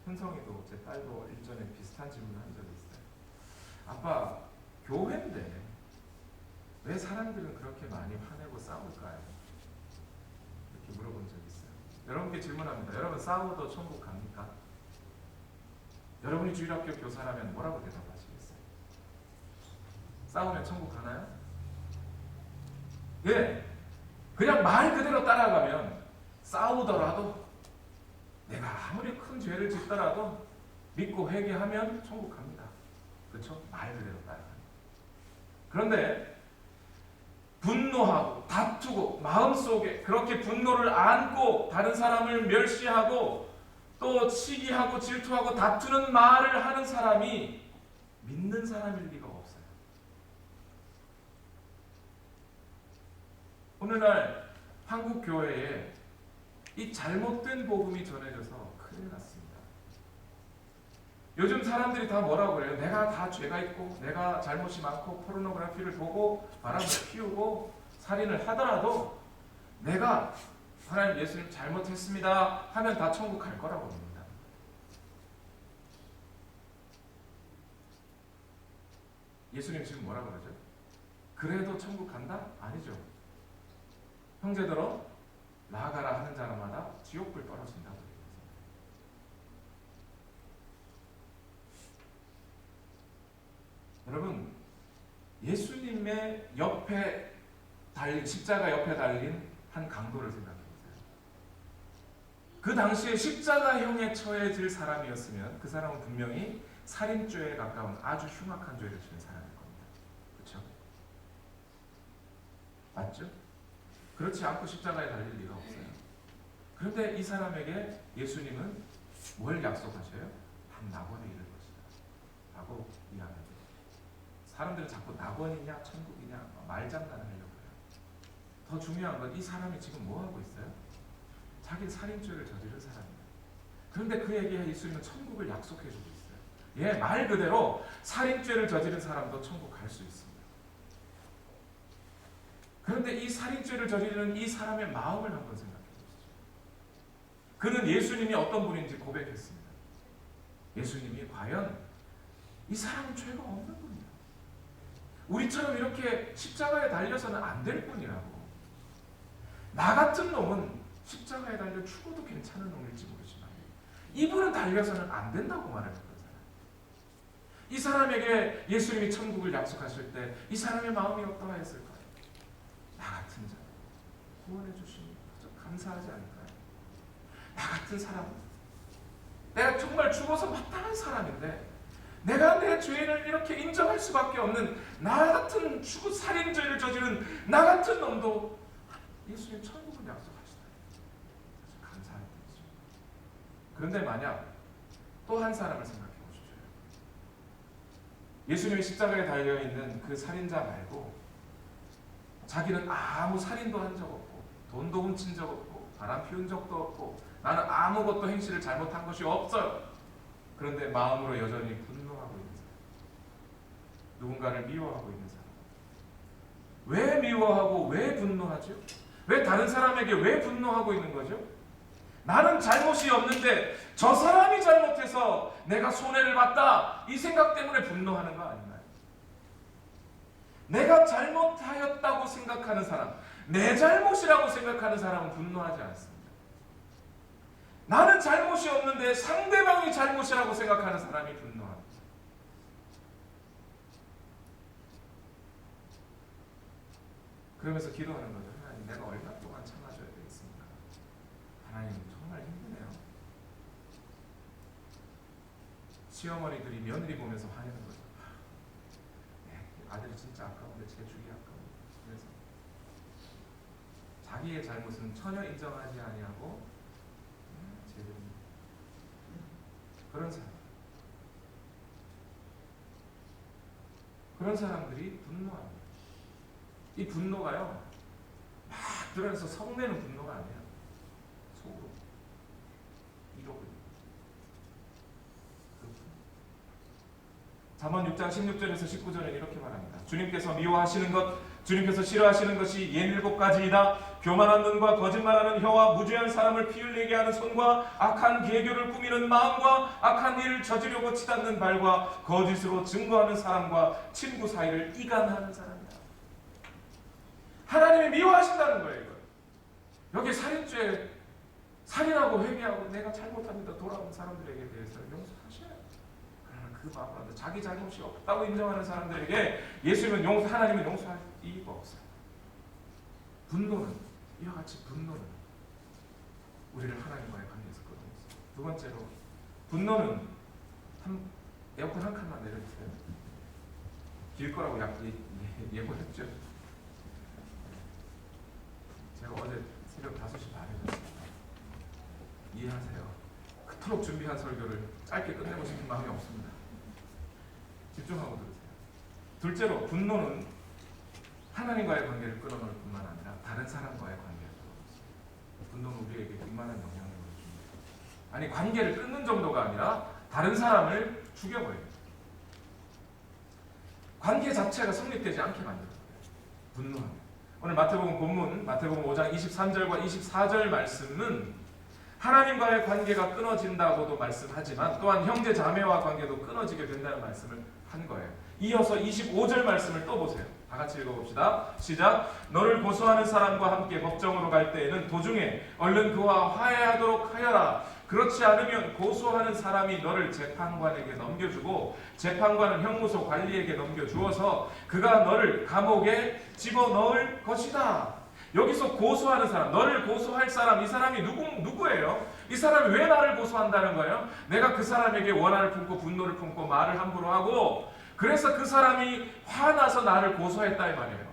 현성이도 제 딸도 일전에 비슷한 질문을 한 적이 있어요. 아빠, 교회인데 왜 사람들은 그렇게 많이 화내고 싸울까요? 이렇게 물어본 적이 있어요. 여러분께 질문합니다. 여러분 싸워도 천국 갑니까? 여러분이 주일학교 교사라면 뭐라고 대답하시겠어요? 싸우면 천국 가나요? 예, 그냥 말 그대로 따라가면 싸우더라도 내가 아무리 큰 죄를 짓더라도 믿고 회개하면 천국 갑니다. 그렇죠? 말 그대로 따라가면. 그런데 분노하고 다투고 마음속에 그렇게 분노를 안고 다른 사람을 멸시하고 또 시기하고 질투하고 다투는 말을 하는 사람이 믿는 사람일 리가 없어요. 오늘날 한국 교회에 이 잘못된 복음이 전해져서 큰일 났습니다. 요즘 사람들이 다 뭐라고 그래요? 내가 다 죄가 있고 내가 잘못이 많고 포르노그래피를 보고 바람을 피우고 살인을 하더라도 내가 하나님 예수님 잘못했습니다 하면 다 천국 갈 거라고 봅니다. 예수님 지금 뭐라고 그러죠? 그래도 천국 간다? 아니죠. 형제들어 나아가라 하는 자마다 지옥불 떨어진다고 얘기해서. 여러분, 예수님의 옆에 달린 십자가 옆에 달린 한 강도를 생각해 보세요. 그 당시에 십자가형에 처해질 사람이었으면 그 사람은 분명히 살인죄에 가까운 아주 흉악한 죄를 지은 사람일 겁니다. 그렇죠? 맞죠? 그렇지 않고 십자가에 달릴 리가 없어요. 그런데 이 사람에게 예수님은 뭘 약속하셔요? 한 낙원에 이를 것이다 라고 이야기합니다. 사람들은 자꾸 낙원이냐 천국이냐 말장난을 하려고 해요. 더 중요한 건 이 사람이 지금 뭐 하고 있어요? 자기는 살인죄를 저지른 사람이에요. 그런데 그에게 예수님은 천국을 약속해 주고 있어요. 예, 말 그대로 살인죄를 저지른 사람도 천국 갈 수 있습니다. 그런데 이 살인죄를 저지르는 이 사람의 마음을 한번 생각해 보시죠. 그는 예수님이 어떤 분인지 고백했습니다. 예수님이 과연 이 사람은 죄가 없는 분이야. 우리처럼 이렇게 십자가에 달려서는 안 될 뿐이라고. 나 같은 놈은 십자가에 달려 죽어도 괜찮은 놈일지 모르지만 이분은 달려서는 안 된다고 말을 했거든요. 이 사람에게 예수님이 천국을 약속하실 때 이 사람의 마음이 어떠했을까요? 나 같은 자 구원해 주시니 감사하지 않을까요? 나 같은 사람, 내가 정말 죽어서 마땅한 사람인데 내가 내 죄를 이렇게 인정할 수밖에 없는 나 같은 살인죄를 저지른 나 같은 놈도 예수님 천국을 약속하시다. 감사한 일이죠. 그런데 만약 또 한 사람을 생각해 보십시오. 예수님이 십자가에 달려있는 그 살인자 말고 자기는 아무 살인도 한 적 없고 돈도 훔친 적 없고 바람 피운 적도 없고 나는 아무것도 행실을 잘못한 것이 없어요. 그런데 마음으로 여전히 분노하고 있는 사람, 누군가를 미워하고 있는 사람. 왜 미워하고 왜 분노하죠? 왜 다른 사람에게 왜 분노하고 있는 거죠? 나는 잘못이 없는데 저 사람이 잘못해서 내가 손해를 봤다, 이 생각 때문에 분노하는 거 아닌가요? 내가 잘못하였다고 생각하는 사람, 내 잘못이라고 생각하는 사람은 분노하지 않습니다. 나는 잘못이 없는데 상대방이 잘못이라고 생각하는 사람이 분노합니다. 그러면서 기도하는 거죠. 하나님, 내가 얼마 동안 참아줘야 되겠습니까? 하나님, 정말 힘드네요. 시어머니들이 며느리 보면서 화내는 거죠. 아들이 진짜 아까운데 제 죽이 아까워. 그래서 자기의 잘못은 전혀 인정하지 아니하고 제대로 그런 사람들이 분노합니다. 이 분노가요, 막 들어서 성내는 분노가 아니에요. 속으로 이러고. 잠언 6장 16절에서 19절은 이렇게 말합니다. 주님께서 미워하시는 것, 주님께서 싫어하시는 것이 67가지이다. 교만한 눈과 거짓말하는 혀와 무죄한 사람을 피 흘리게 하는 손과 악한 계교를 꾸미는 마음과 악한 일을 저지르고 치닫는 발과 거짓으로 증거하는 사람과 친구 사이를 이간하는 사람이다. 하나님이 미워하신다는 거예요. 이거. 여기 살인죄, 살인하고 회개하고 내가 잘못합니다 돌아온 사람들에게 대해서 용서하셔야 돼요. 그러나 그 마음으로 자기 잘못이 없다고 인정하는 사람들에게 예수님은 하나님은 용서할 이유가 없어요. 분노는, 이와 같이 분노는 우리를 하나님과의 관계에서 끊어냈어요. 두 번째로, 분노는 에어컨 한 칸만 내려주세요. 길 거라고 예고했죠. 제가 어제 새벽 5시 반에 잤습니다. 이해하세요. 그토록 준비한 설교를 짧게 끝내고 싶은 마음이 없습니다. 집중하고 들으세요. 둘째로, 분노는 하나님과의 관계를 끊어놓을 뿐만 아니라 다른 사람과의 관계를 끊어놓습니다. 분노는 우리에게 이만한 영향력을 줍니다. 아니, 관계를 끊는 정도가 아니라 다른 사람을 죽여버립니다. 관계 자체가 성립되지 않게 만들어요. 분노하면. 오늘 마태복음 본문, 마태복음 5장 23절과 24절 말씀은 하나님과의 관계가 끊어진다고도 말씀하지만 또한 형제 자매와 관계도 끊어지게 된다는 말씀을 한 거예요. 이어서 25절 말씀을 또 보세요. 다 같이 읽어봅시다. 시작. 너를 고소하는 사람과 함께 법정으로 갈 때에는 도중에 얼른 그와 화해하도록 하여라. 그렇지 않으면 고소하는 사람이 너를 재판관에게 넘겨주고 재판관은 형무소 관리에게 넘겨주어서 그가 너를 감옥에 집어넣을 것이다. 여기서 고소하는 사람, 너를 고소할 사람, 이 사람이 누구예요? 이 사람이 왜 나를 고소한다는 거예요? 내가 그 사람에게 원한을 품고 분노를 품고 말을 함부로 하고 그래서 그 사람이 화나서 나를 고소했다 이 말이에요.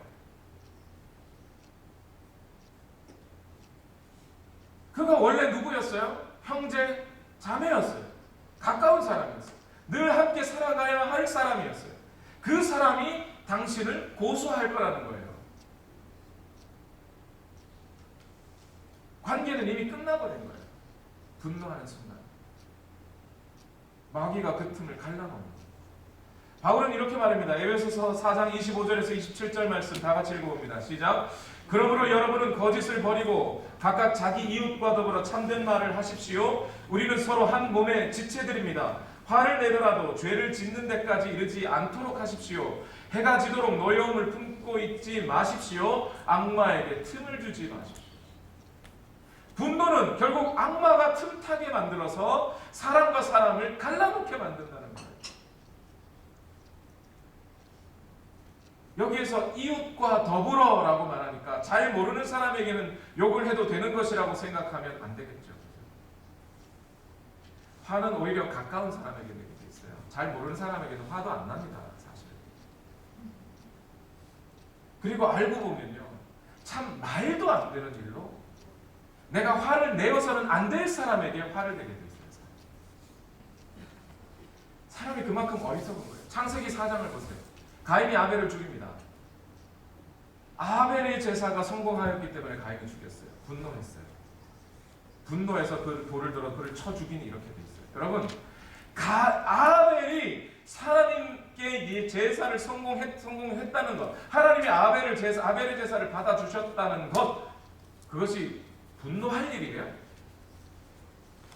그가 원래 누구였어요? 형제, 자매였어요. 가까운 사람이었어요. 늘 함께 살아가야 할 사람이었어요. 그 사람이 당신을 고소할 거라는 거예요. 관계는 이미 끝나버린 거예요. 분노하는 순간 마귀가 그 틈을 갈라놓는. 바울은 이렇게 말합니다. 에베소서 4장 25절에서 27절 말씀 다 같이 읽어봅니다. 시작. 그러므로 여러분은 거짓을 버리고 각각 자기 이웃과 더불어 참된 말을 하십시오. 우리는 서로 한 몸의 지체들입니다. 화를 내더라도 죄를 짓는 데까지 이르지 않도록 하십시오. 해가 지도록 노여움을 품고 있지 마십시오. 악마에게 틈을 주지 마십시오. 분노는 결국 악마가 틈타게 만들어서 사람과 사람을 갈라놓게 만든다는 거예요. 여기에서 이웃과 더불어라고 말하니까 잘 모르는 사람에게는 욕을 해도 되는 것이라고 생각하면 안 되겠죠. 화는 오히려 가까운 사람에게 되게 돼 있어요. 잘 모르는 사람에게는 화도 안 납니다, 사실. 그리고 알고 보면요, 참 말도 안 되는 일로 내가 화를 내어서는 안 될 사람에게 화를 내게 돼 있어요. 사람이 그만큼 어리석은 거예요. 창세기 4장을 보세요. 가인이 아벨을 죽입니다. 아벨의 제사가 성공하였기 때문에 가인을 죽였어요. 분노했어요. 분노해서 그 돌을 들어 그를 쳐 죽이니 이렇게 돼 있어요. 여러분, 아벨이 하나님께 제사를 성공했다는 것, 하나님이 아벨의 제사를 받아주셨다는 것, 그것이 분노할 일이에요?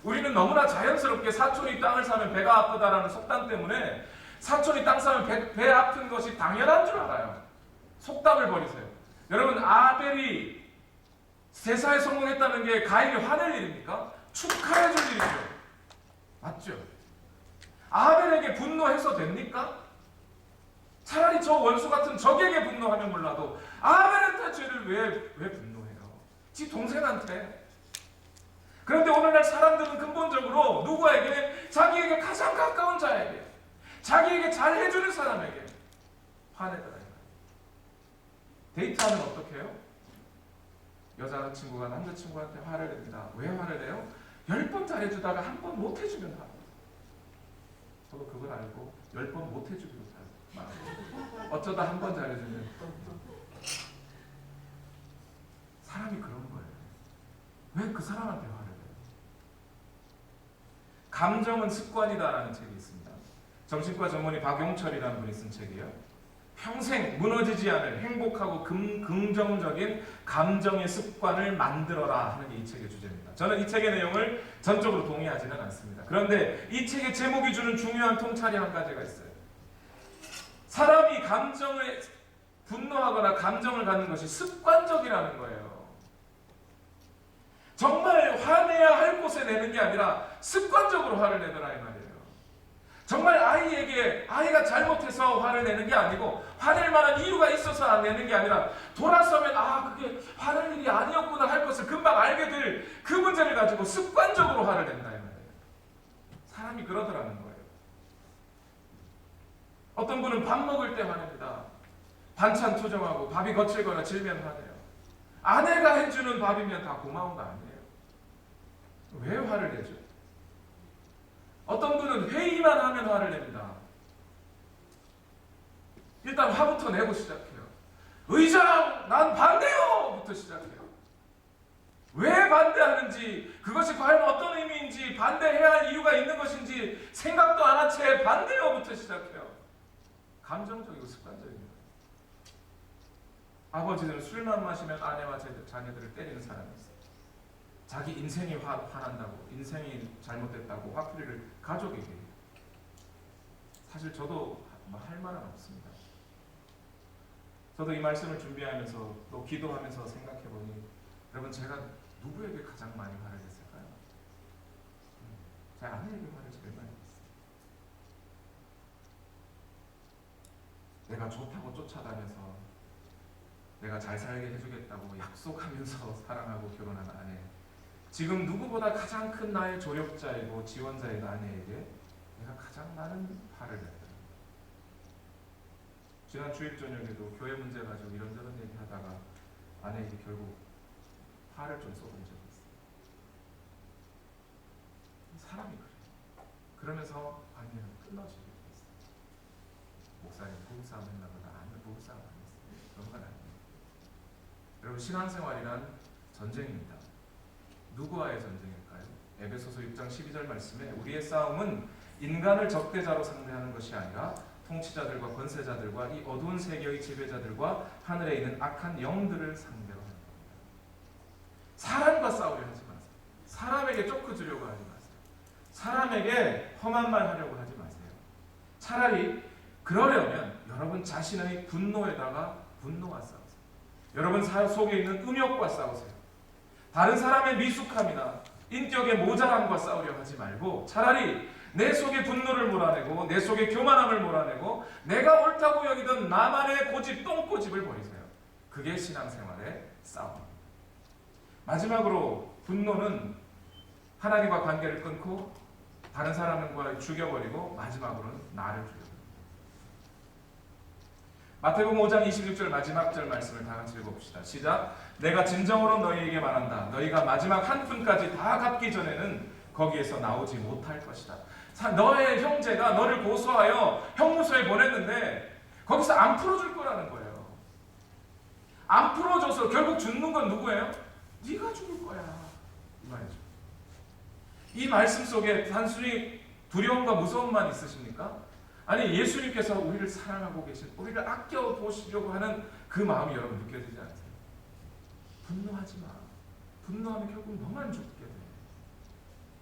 우리는 너무나 자연스럽게 사촌이 땅을 사면 배가 아프다라는 속담 때문에 사촌이 땅 사면 배 아픈 것이 당연한 줄 알아요. 속담을 버리세요. 여러분, 아벨이 제사에 성공했다는 게 가인이 화낼 일입니까? 축하해 줄 일이죠. 맞죠? 아벨에게 분노해서 됩니까? 차라리 저 원수 같은 적에게 분노하면 몰라도 아벨한테 죄를 왜 분노해요? 지 동생한테. 그런데 오늘날 사람들은 근본적으로 누구에게? 자기에게 가장 가까운 자에게, 자기에게 잘해주는 사람에게 화내더라. 데이트하면 어떻게 해요? 여자친구가 남자친구한테 화를 냅니다. 왜 화를 내요? 10번 잘해주다가 한 번 못해주면 화. 저도 그걸 알고 10번 못해주기로 살아요. 어쩌다 한 번 잘해주면. 사람이 그런 거예요. 왜 그 사람한테 화를 내요? 감정은 습관이다라는 책이 있습니다. 정신과 전문의 박용철이라는 분이 쓴 책이에요. 평생 무너지지 않을 행복하고 긍정적인 감정의 습관을 만들어라 하는 게 이 책의 주제입니다. 저는 이 책의 내용을 전적으로 동의하지는 않습니다. 그런데 이 책의 제목이 주는 중요한 통찰이 한 가지가 있어요. 사람이 감정을 분노하거나 감정을 갖는 것이 습관적이라는 거예요. 정말 화내야 할 곳에 내는 게 아니라 습관적으로 화를 내더라 이 말이에요. 정말 아이가 잘못해서 화를 내는 게 아니고 화낼 만한 이유가 있어서 내는 게 아니라 돌아서면 그게 화낼 일이 아니었구나 할 것을 금방 알게 될 그 문제를 가지고 습관적으로 화를 낸다 이 말이에요. 사람이 그러더라는 거예요. 어떤 분은 밥 먹을 때 화냅니다. 반찬 투정하고 밥이 거칠거나 질면 화내요. 아내가 해주는 밥이면 다 고마운 거 아니에요. 왜 화를 내죠? 어떤 분은 회의만 하면 화를 냅니다. 일단 화부터 내고 시작해요. 의장, 난 반대요! 부터 시작해요. 왜 반대하는지, 그것이 과연 어떤 의미인지, 반대해야 할 이유가 있는 것인지 생각도 안 한 채 반대요부터 시작해요. 감정적이고 습관적입니다. 아버지들은 술만 마시면 아내와 자녀들을 때리는 사람이 있어요. 자기 인생이 화난다고, 인생이 잘못됐다고 화풀이를 가족에게. 사실 저도 할 말은 없습니다. 저도 이 말씀을 준비하면서 또 기도하면서 생각해보니 여러분, 제가 누구에게 가장 많이 화를 냈을까요? 제 아내에게 화를 제일 많이 냈어요. 내가 좋다고 쫓아다녀서 내가 잘 살게 해주겠다고 약속하면서 사랑하고 결혼한 아내, 지금 누구보다 가장 큰 나의 조력자이고 지원자인 아내에게 내가 가장 많은 화를 냈다. 지난 주일 저녁에도 교회 문제 가지고 이런저런 얘기하다가 아내에게 결국 화를 좀 쏟은 적이 있어요. 사람이 그래요. 그러면서 관계는 끊어지게 돼 있어요. 목사님 부부싸움 했나 보다. 아니요, 부부싸움 안 했어요. 그런 건 아니에요. 여러분, 신앙생활이란 전쟁입니다. 누구와의 전쟁일까요? 에베소서 6장 12절 말씀에 우리의 싸움은 인간을 적대자로 상대하는 것이 아니라 통치자들과 권세자들과 이 어두운 세계의 지배자들과 하늘에 있는 악한 영들을 상대로 하는 겁니다. 사람과 싸우려 하지 마세요. 사람에게 쪼크 주려고 하지 마세요. 사람에게 험한 말 하려고 하지 마세요. 차라리 그러려면 여러분 자신의 분노에다가 분노와 싸우세요. 여러분 속에 있는 음욕과 싸우세요. 다른 사람의 미숙함이나 인격의 모자람과 싸우려 하지 말고 차라리 내 속의 분노를 몰아내고 내 속의 교만함을 몰아내고 내가 옳다고 여기던 나만의 고집, 똥고집을 버리세요. 그게 신앙생활의 싸움. 마지막으로 분노는 하나님과 관계를 끊고 다른 사람과 죽여버리고 마지막으로는 나를 죽여버립니다. 마태복음 5장 26절 마지막 절 말씀을 다 같이 읽어봅시다. 시작. 내가 진정으로 너희에게 말한다. 너희가 마지막 한 푼까지 다 갚기 전에는 거기에서 나오지 못할 것이다. 너의 형제가 너를 고소하여 형무소에 보냈는데 거기서 안 풀어줄 거라는 거예요. 안 풀어줘서 결국 죽는 건 누구예요? 네가 죽을 거야. 이 말이죠. 이 말씀 속에 단순히 두려움과 무서움만 있으십니까? 아니 예수님께서 우리를 사랑하고 계신, 우리를 아껴보시려고 하는 그 마음이 여러분 느껴지지 않으세요? 분노하지 마. 분노하면 결국 너만 죽게 돼.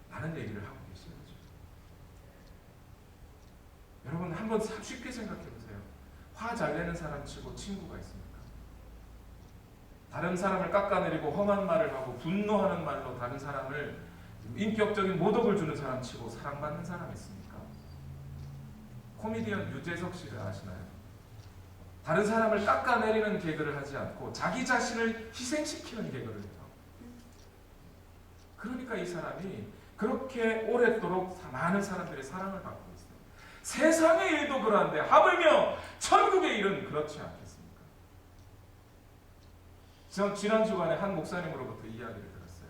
라는 얘기를 하고 계시는 거죠. 여러분 한번 쉽게 생각해 보세요. 화 잘 내는 사람 치고 친구가 있습니까? 다른 사람을 깎아내리고 험한 말을 하고 분노하는 말로 다른 사람을 인격적인 모독을 주는 사람 치고 사랑받는 사람이 있습니까? 코미디언 유재석 씨를 아시나요? 다른 사람을 깎아내리는 개그를 하지 않고 자기 자신을 희생시키는 개그를 해요. 그러니까 이 사람이 그렇게 오랫도록 많은 사람들의 사랑을 받고 있어요. 세상의 일도 그러한데 하물며 천국의 일은 그렇지 않겠습니까? 전 지난 주간에 한 목사님으로부터 이야기를 들었어요.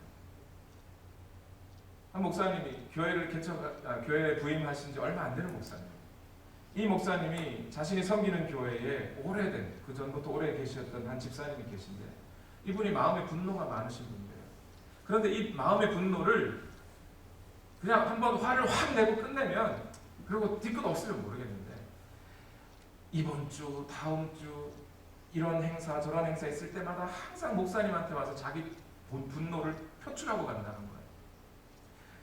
한 목사님이 교회에 부임하신 지 얼마 안 되는 목사님. 이 목사님이 자신이 섬기는 교회에 오래된, 그 전부터 오래 계셨던 한 집사님이 계신데 이분이 마음에 분노가 많으신 분이에요. 그런데 이 마음의 분노를 그냥 한번 화를 확 내고 끝내면, 그리고 뒤끝 없으면 모르겠는데 이번 주, 다음 주 이런 행사 저런 행사 있을 때마다 항상 목사님한테 와서 자기 분노를 표출하고 간다는 거예요.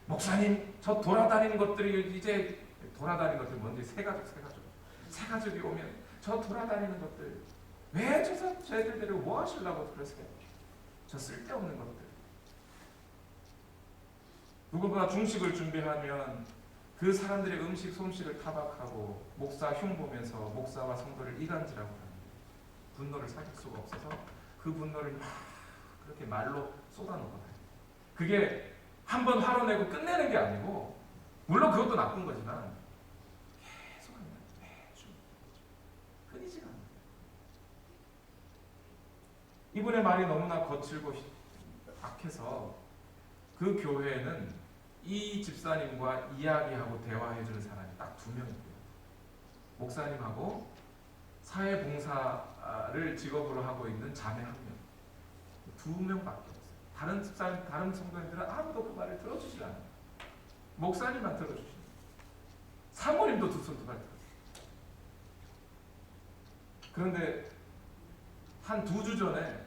목사님, 저 돌아다니는 것들이 이제 돌아다니는 것들 뭔지 새 가족이 오면 저 돌아다니는 것들 왜 저희들 데리고 뭐 하시려고 그러세요? 저 쓸데없는 것들. 누구보다 중식을 준비하면 그 사람들의 음식 솜씨를 타박하고 목사 흉 보면서 목사와 성도를 이간질하고 합니다. 분노를 사귈 수가 없어서 그 분노를 막 그렇게 말로 쏟아놓고 다녀요. 그게 한번 화로내고 끝내는 게 아니고, 물론 그것도 나쁜 거지만 계속 합니다. 매주 끊이지가 않아요. 이분의 말이 너무나 거칠고 악해서 그 교회에는 이 집사님과 이야기하고 대화해주는 사람이 딱 2명이고요. 목사님하고 사회봉사를 직업으로 하고 있는 자매 1명. 2명밖에 없어요. 다른 집사님, 다른 성도님들은 아무도 그 말을 들어주지 않아요. 목사님만 들어주시죠. 사모님도 두 손 두 발 들어주세요. 그런데 한 2주 전에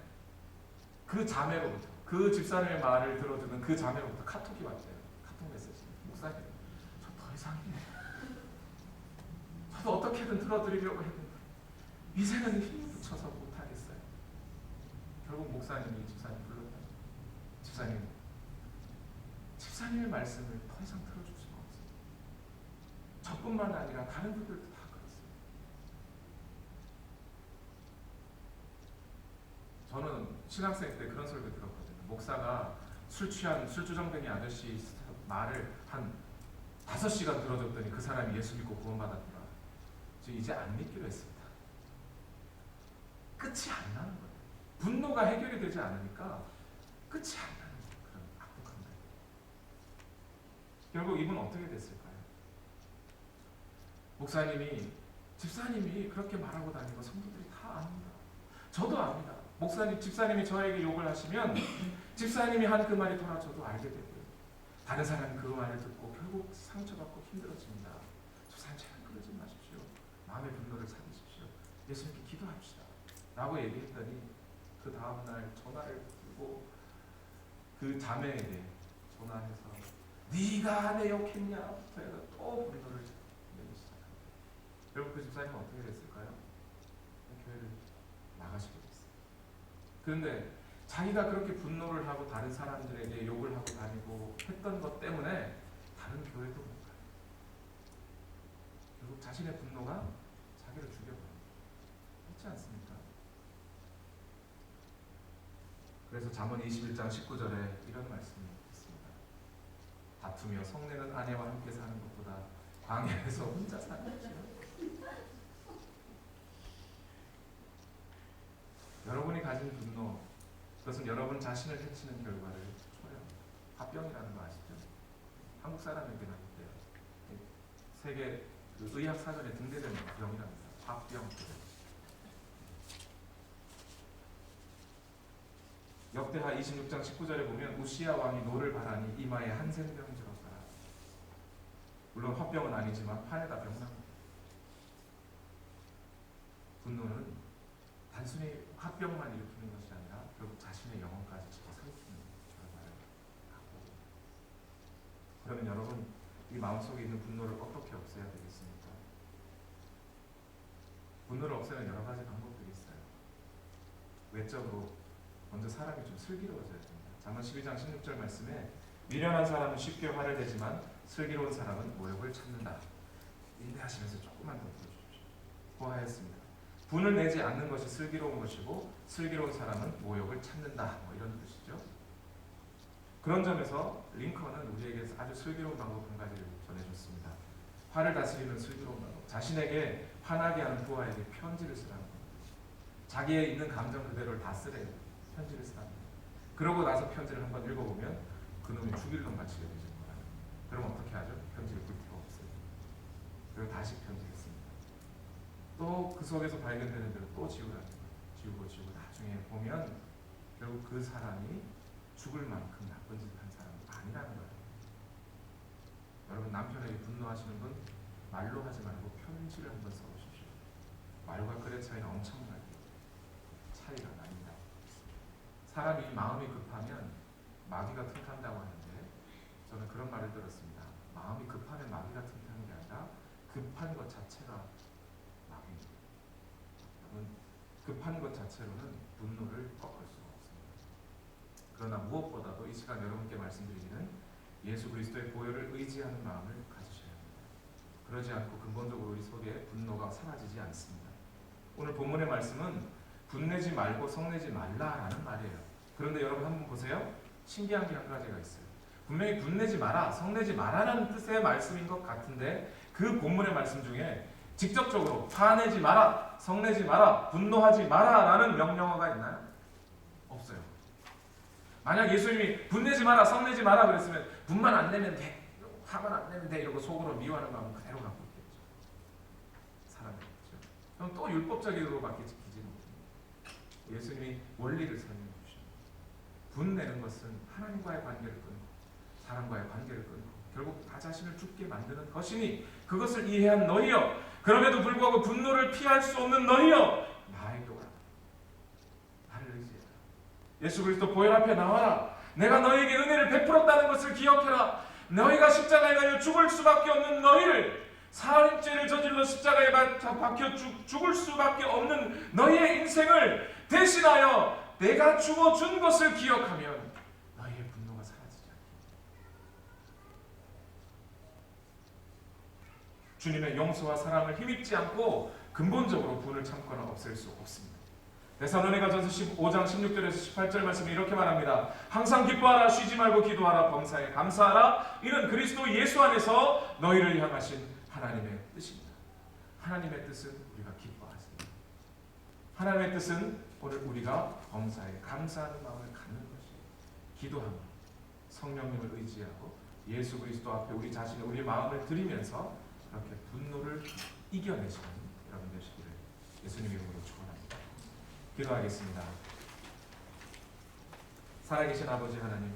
그 자매로부터, 그 집사님의 말을 들어주는 그 자매로부터 카톡이 왔대요. 카톡 메시지. 목사님, 저 더 이상 저도 어떻게든 들어드리려고 했는데 이제는 힘 붙여서 못하겠어요. 결국 목사님이 집사님 불렀다. 집사님의 말씀을 더 이상 들어줄 수가 없어요. 저뿐만 아니라 다른 분들도 다 그렇습니다. 저는 신학생 때 그런 소리를 들었거든요. 목사가 술 취한 술주정뱅이 아저씨 말을 한 5시간 들어줬더니 그 사람이 예수 믿고 구원받았더라. 저 이제 안 믿기로 했습니다. 끝이 안 나는 거예요. 분노가 해결이 되지 않으니까 끝이 안 나는 그런 악독한 말. 결국 이분 어떻게 됐을까요? 목사님이, 집사님이 그렇게 말하고 다니고 성도들이 다 압니다. 저도 압니다. 집사님이 저에게 욕을 하시면 집사님이 한 그 말이 돌아져도 알게 되고요. 다른 사람이 그 말을 듣고 결국 상처받고 힘들어집니다. 집사님 제발 그러지 마십시오. 마음의 분노를 사귀십시오. 예수님께 기도합시다. 라고 얘기했더니 그 다음날 전화를 들고 그 자매에게 전화해서 네가 내 욕했냐부터 해서 또 분노를 내기 시작합니다. 결국 그 집사님은 어떻게 됐을까요? 교회를 나가시게 됐어요. 그런데 자기가 그렇게 분노를 하고 다른 사람들에게 욕을 하고 다니고 했던 것 때문에 다른 교회도 못 가요. 결국 자신의 분노가 자기를 죽여버려요. 그렇지 않습니까? 그래서 잠언 21장 19절에 이런 말씀이 있습니다. 다투며 성내는 아내와 함께 사는 것보다 광야에서 혼자 사는 것이요. 여러분이 가진 분노, 그것은 여러분 자신을 해치는 결과를 초래합니다. 화병이라는 거 아시죠? 한국 사람에게는 어때요? 세계 의학 사전에 등재되는 병이랍니다. 화병. 역대하 26장 19절에 보면 우시야 왕이 노를 바라니 이마에 한센병이 들었더라. 물론 화병은 아니지만 판에다 병납니다. 분노는 단순히 화병만 일으키는 것이 아니라 결국 자신의 영혼까지 집어삼키는 결과를 갖고. 그러면 여러분, 이 마음속에 있는 분노를 어떻게 없애야 되겠습니까? 분노를 없애는 여러 가지 방법들이 있어요. 외적으로 먼저 사람이 좀 슬기로워져야 됩니다. 잠언 12장 16절 말씀에 미련한 사람은 쉽게 화를 내지만 슬기로운 사람은 모욕을 참는다. 인내하시면서 조금만 더 들어주십시오. 고하였습니다. 분을 내지 않는 것이 슬기로운 것이고 슬기로운 사람은 모욕을 참는다. 이런 뜻이죠. 그런 점에서 링컨은 우리에게 아주 슬기로운 방법 한 가지를 전해줬습니다. 화를 다스리는 슬기로운 방법. 자신에게 화나게 하는 부하에게 편지를 쓰라는 겁니다. 자기의 있는 감정 그대로를 다 쓰래요. 편지를 쓰라는 겁니다. 그러고 나서 편지를 한번 읽어보면 그놈이 죽일 놈 같이 여겨지는 거예요. 그럼 어떻게 하죠? 편지를 볼 필요 없어요. 그리고 다시 편지를 씁니다. 또 그 속에서 발견되는 대로 또 지우라는 거예요. 지우고 나중에 보면 결국 그 사람이 죽을 만큼 나쁜 짓을 한 사람은 아니라는 거예요. 여러분, 남편에게 분노하시는 분 말로 하지 말고 편지를 한번 써보십시오. 말과 글의 차이는 엄청나게 차이가 납니다. 사람이 마음이 급하면 마귀가 틈탄다고 하는데 저는 그런 말을 들었습니다. 마음이 급하면 마귀가 틈타는 게 아니라 급한 것 자체가 마귀입니다. 여러분, 급한 것 자체로는 분노를 꺾을 수가 없습니다. 그러나 무엇보다도 이 시간 여러분께 말씀드리기는 예수 그리스도의 보혈을 의지하는 마음을 가지셔야 합니다. 그러지 않고 근본적으로 우리 속에 분노가 사라지지 않습니다. 오늘 본문의 말씀은 분내지 말고 성내지 말라라는 말이에요. 그런데 여러분 한번 보세요. 신기한 게 한 가지가 있어요. 분명히 분내지 마라, 성내지 마라는 뜻의 말씀인 것 같은데 그 본문의 말씀 중에 직접적으로 화내지 마라, 성내지 마라, 분노하지 마라라는 명령어가 있나요? 없어요. 만약 예수님이 분내지 마라, 성내지 마라 그랬으면 분만 안 내면 돼, 화만 안 내면 돼 이러고 속으로 미워하는 마음을 그대로 갖고 있겠죠. 사람이겠죠. 그럼 또 율법적으로밖에 지키지 못합니다. 예수님이 원리를 설명해 주십니다. 분내는 것은 하나님과의 관계를 끊고 사람과의 관계를 끊고 결국 나 자신을 죽게 만드는 것이니 그것을 이해한 너희여, 그럼에도 불구하고 분노를 피할 수 없는 너희여, 나에게 오라. 나를 의지해라. 예수 그리스도 보혈 앞에 나와라. 내가 너희에게 은혜를 베풀었다는 것을 기억해라. 너희가 십자가에 달려 죽을 수밖에 없는 너희를, 살인죄를 저질러 십자가에 박혀 죽을 수밖에 없는 너희의 인생을 대신하여 내가 죽어준 것을 기억하면 너희의 분노가 사라지지 않습니다. 주님의 용서와 사랑을 힘입지 않고 근본적으로 분을 참거나 없앨 수 없습니다. 데살로니가전서 15장 16절에서 18절 말씀이 이렇게 말합니다. 항상 기뻐하라, 쉬지 말고 기도하라, 범사에 감사하라. 이는 그리스도 예수 안에서 너희를 향하신 하나님의 뜻입니다. 하나님의 뜻은 우리가 기뻐하십니다. 하나님의 뜻은 오늘 우리가 범사에 감사하는 마음을 갖는 것이에요. 기도하며 성령님을 의지하고 예수 그리스도 앞에 우리 자신의 우리의 마음을 드리면서 그렇게 분노를 이겨내시는 여러분 되시기를 예수님의 이름으로 축원합니다. 기도하겠습니다. 살아계신 아버지 하나님,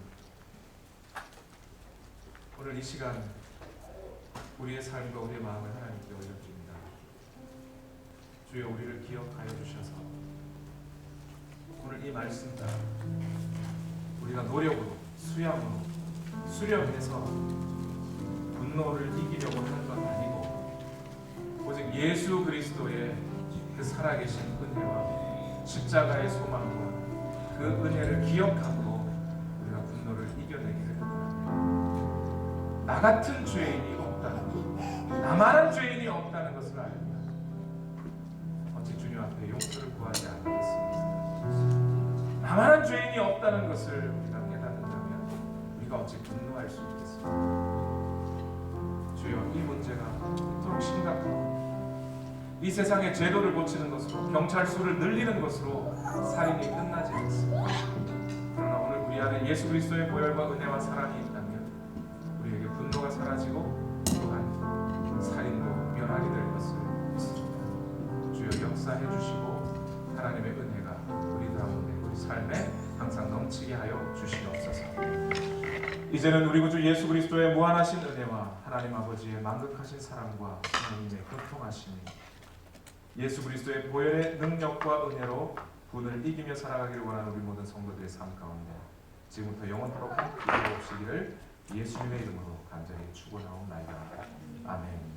오늘 이 시간 우리의 삶과 우리의 마음을 하나님께 올려드립니다. 주여, 우리를 기억하여 주셔서 오늘 이 말씀 따라 우리가 노력으로, 수양으로, 수련해서 분노를 이기려고 하는 것 아니고 오직 예수 그리스도의 그 살아계신 은혜와 십자가의 소망과 그 그 은혜를 기억하고 우리가 분노를 이겨내기를 원합니다. 나 같은 죄인이 없다는 것, 나만한 죄인이 없다는 것을 알면 어찌 주님 앞에 용서를 구하지 않겠습니까? 나만한 죄인이 없다는 것을 우리가 깨닫는다면 우리가 어찌 분노할 수 있겠습니까? 주여, 이 문제가 이토록 심각하고 이 세상의 제도를 고치는 것으로, 경찰 수를 늘리는 것으로 살인이 끝나지 않습니다. 그러나 오늘 우리 안에 예수 그리스도의 보혈과 은혜와 사랑이 있다면 우리에게 분노가 사라지고 또한 살인도 면하게 될 것을 믿습니다. 주여, 역사해 주시고 하나님의 은혜가 우리 가운데, 우리 삶에 항상 넘치게 하여 주시옵소서. 이제는 우리 구주 예수 그리스도의 무한하신 은혜와 하나님 아버지의 만극하신 사랑과 하나님의 교통하심이, 예수 그리스도의 보혈의 능력과 은혜로 분을 이기며 살아가기를 원하는 우리 모든 성도들의 삶 가운데 지금부터 영원토록 함께 이루옵시기를 예수님의 이름으로 간절히 축원하옵나이다. 아멘.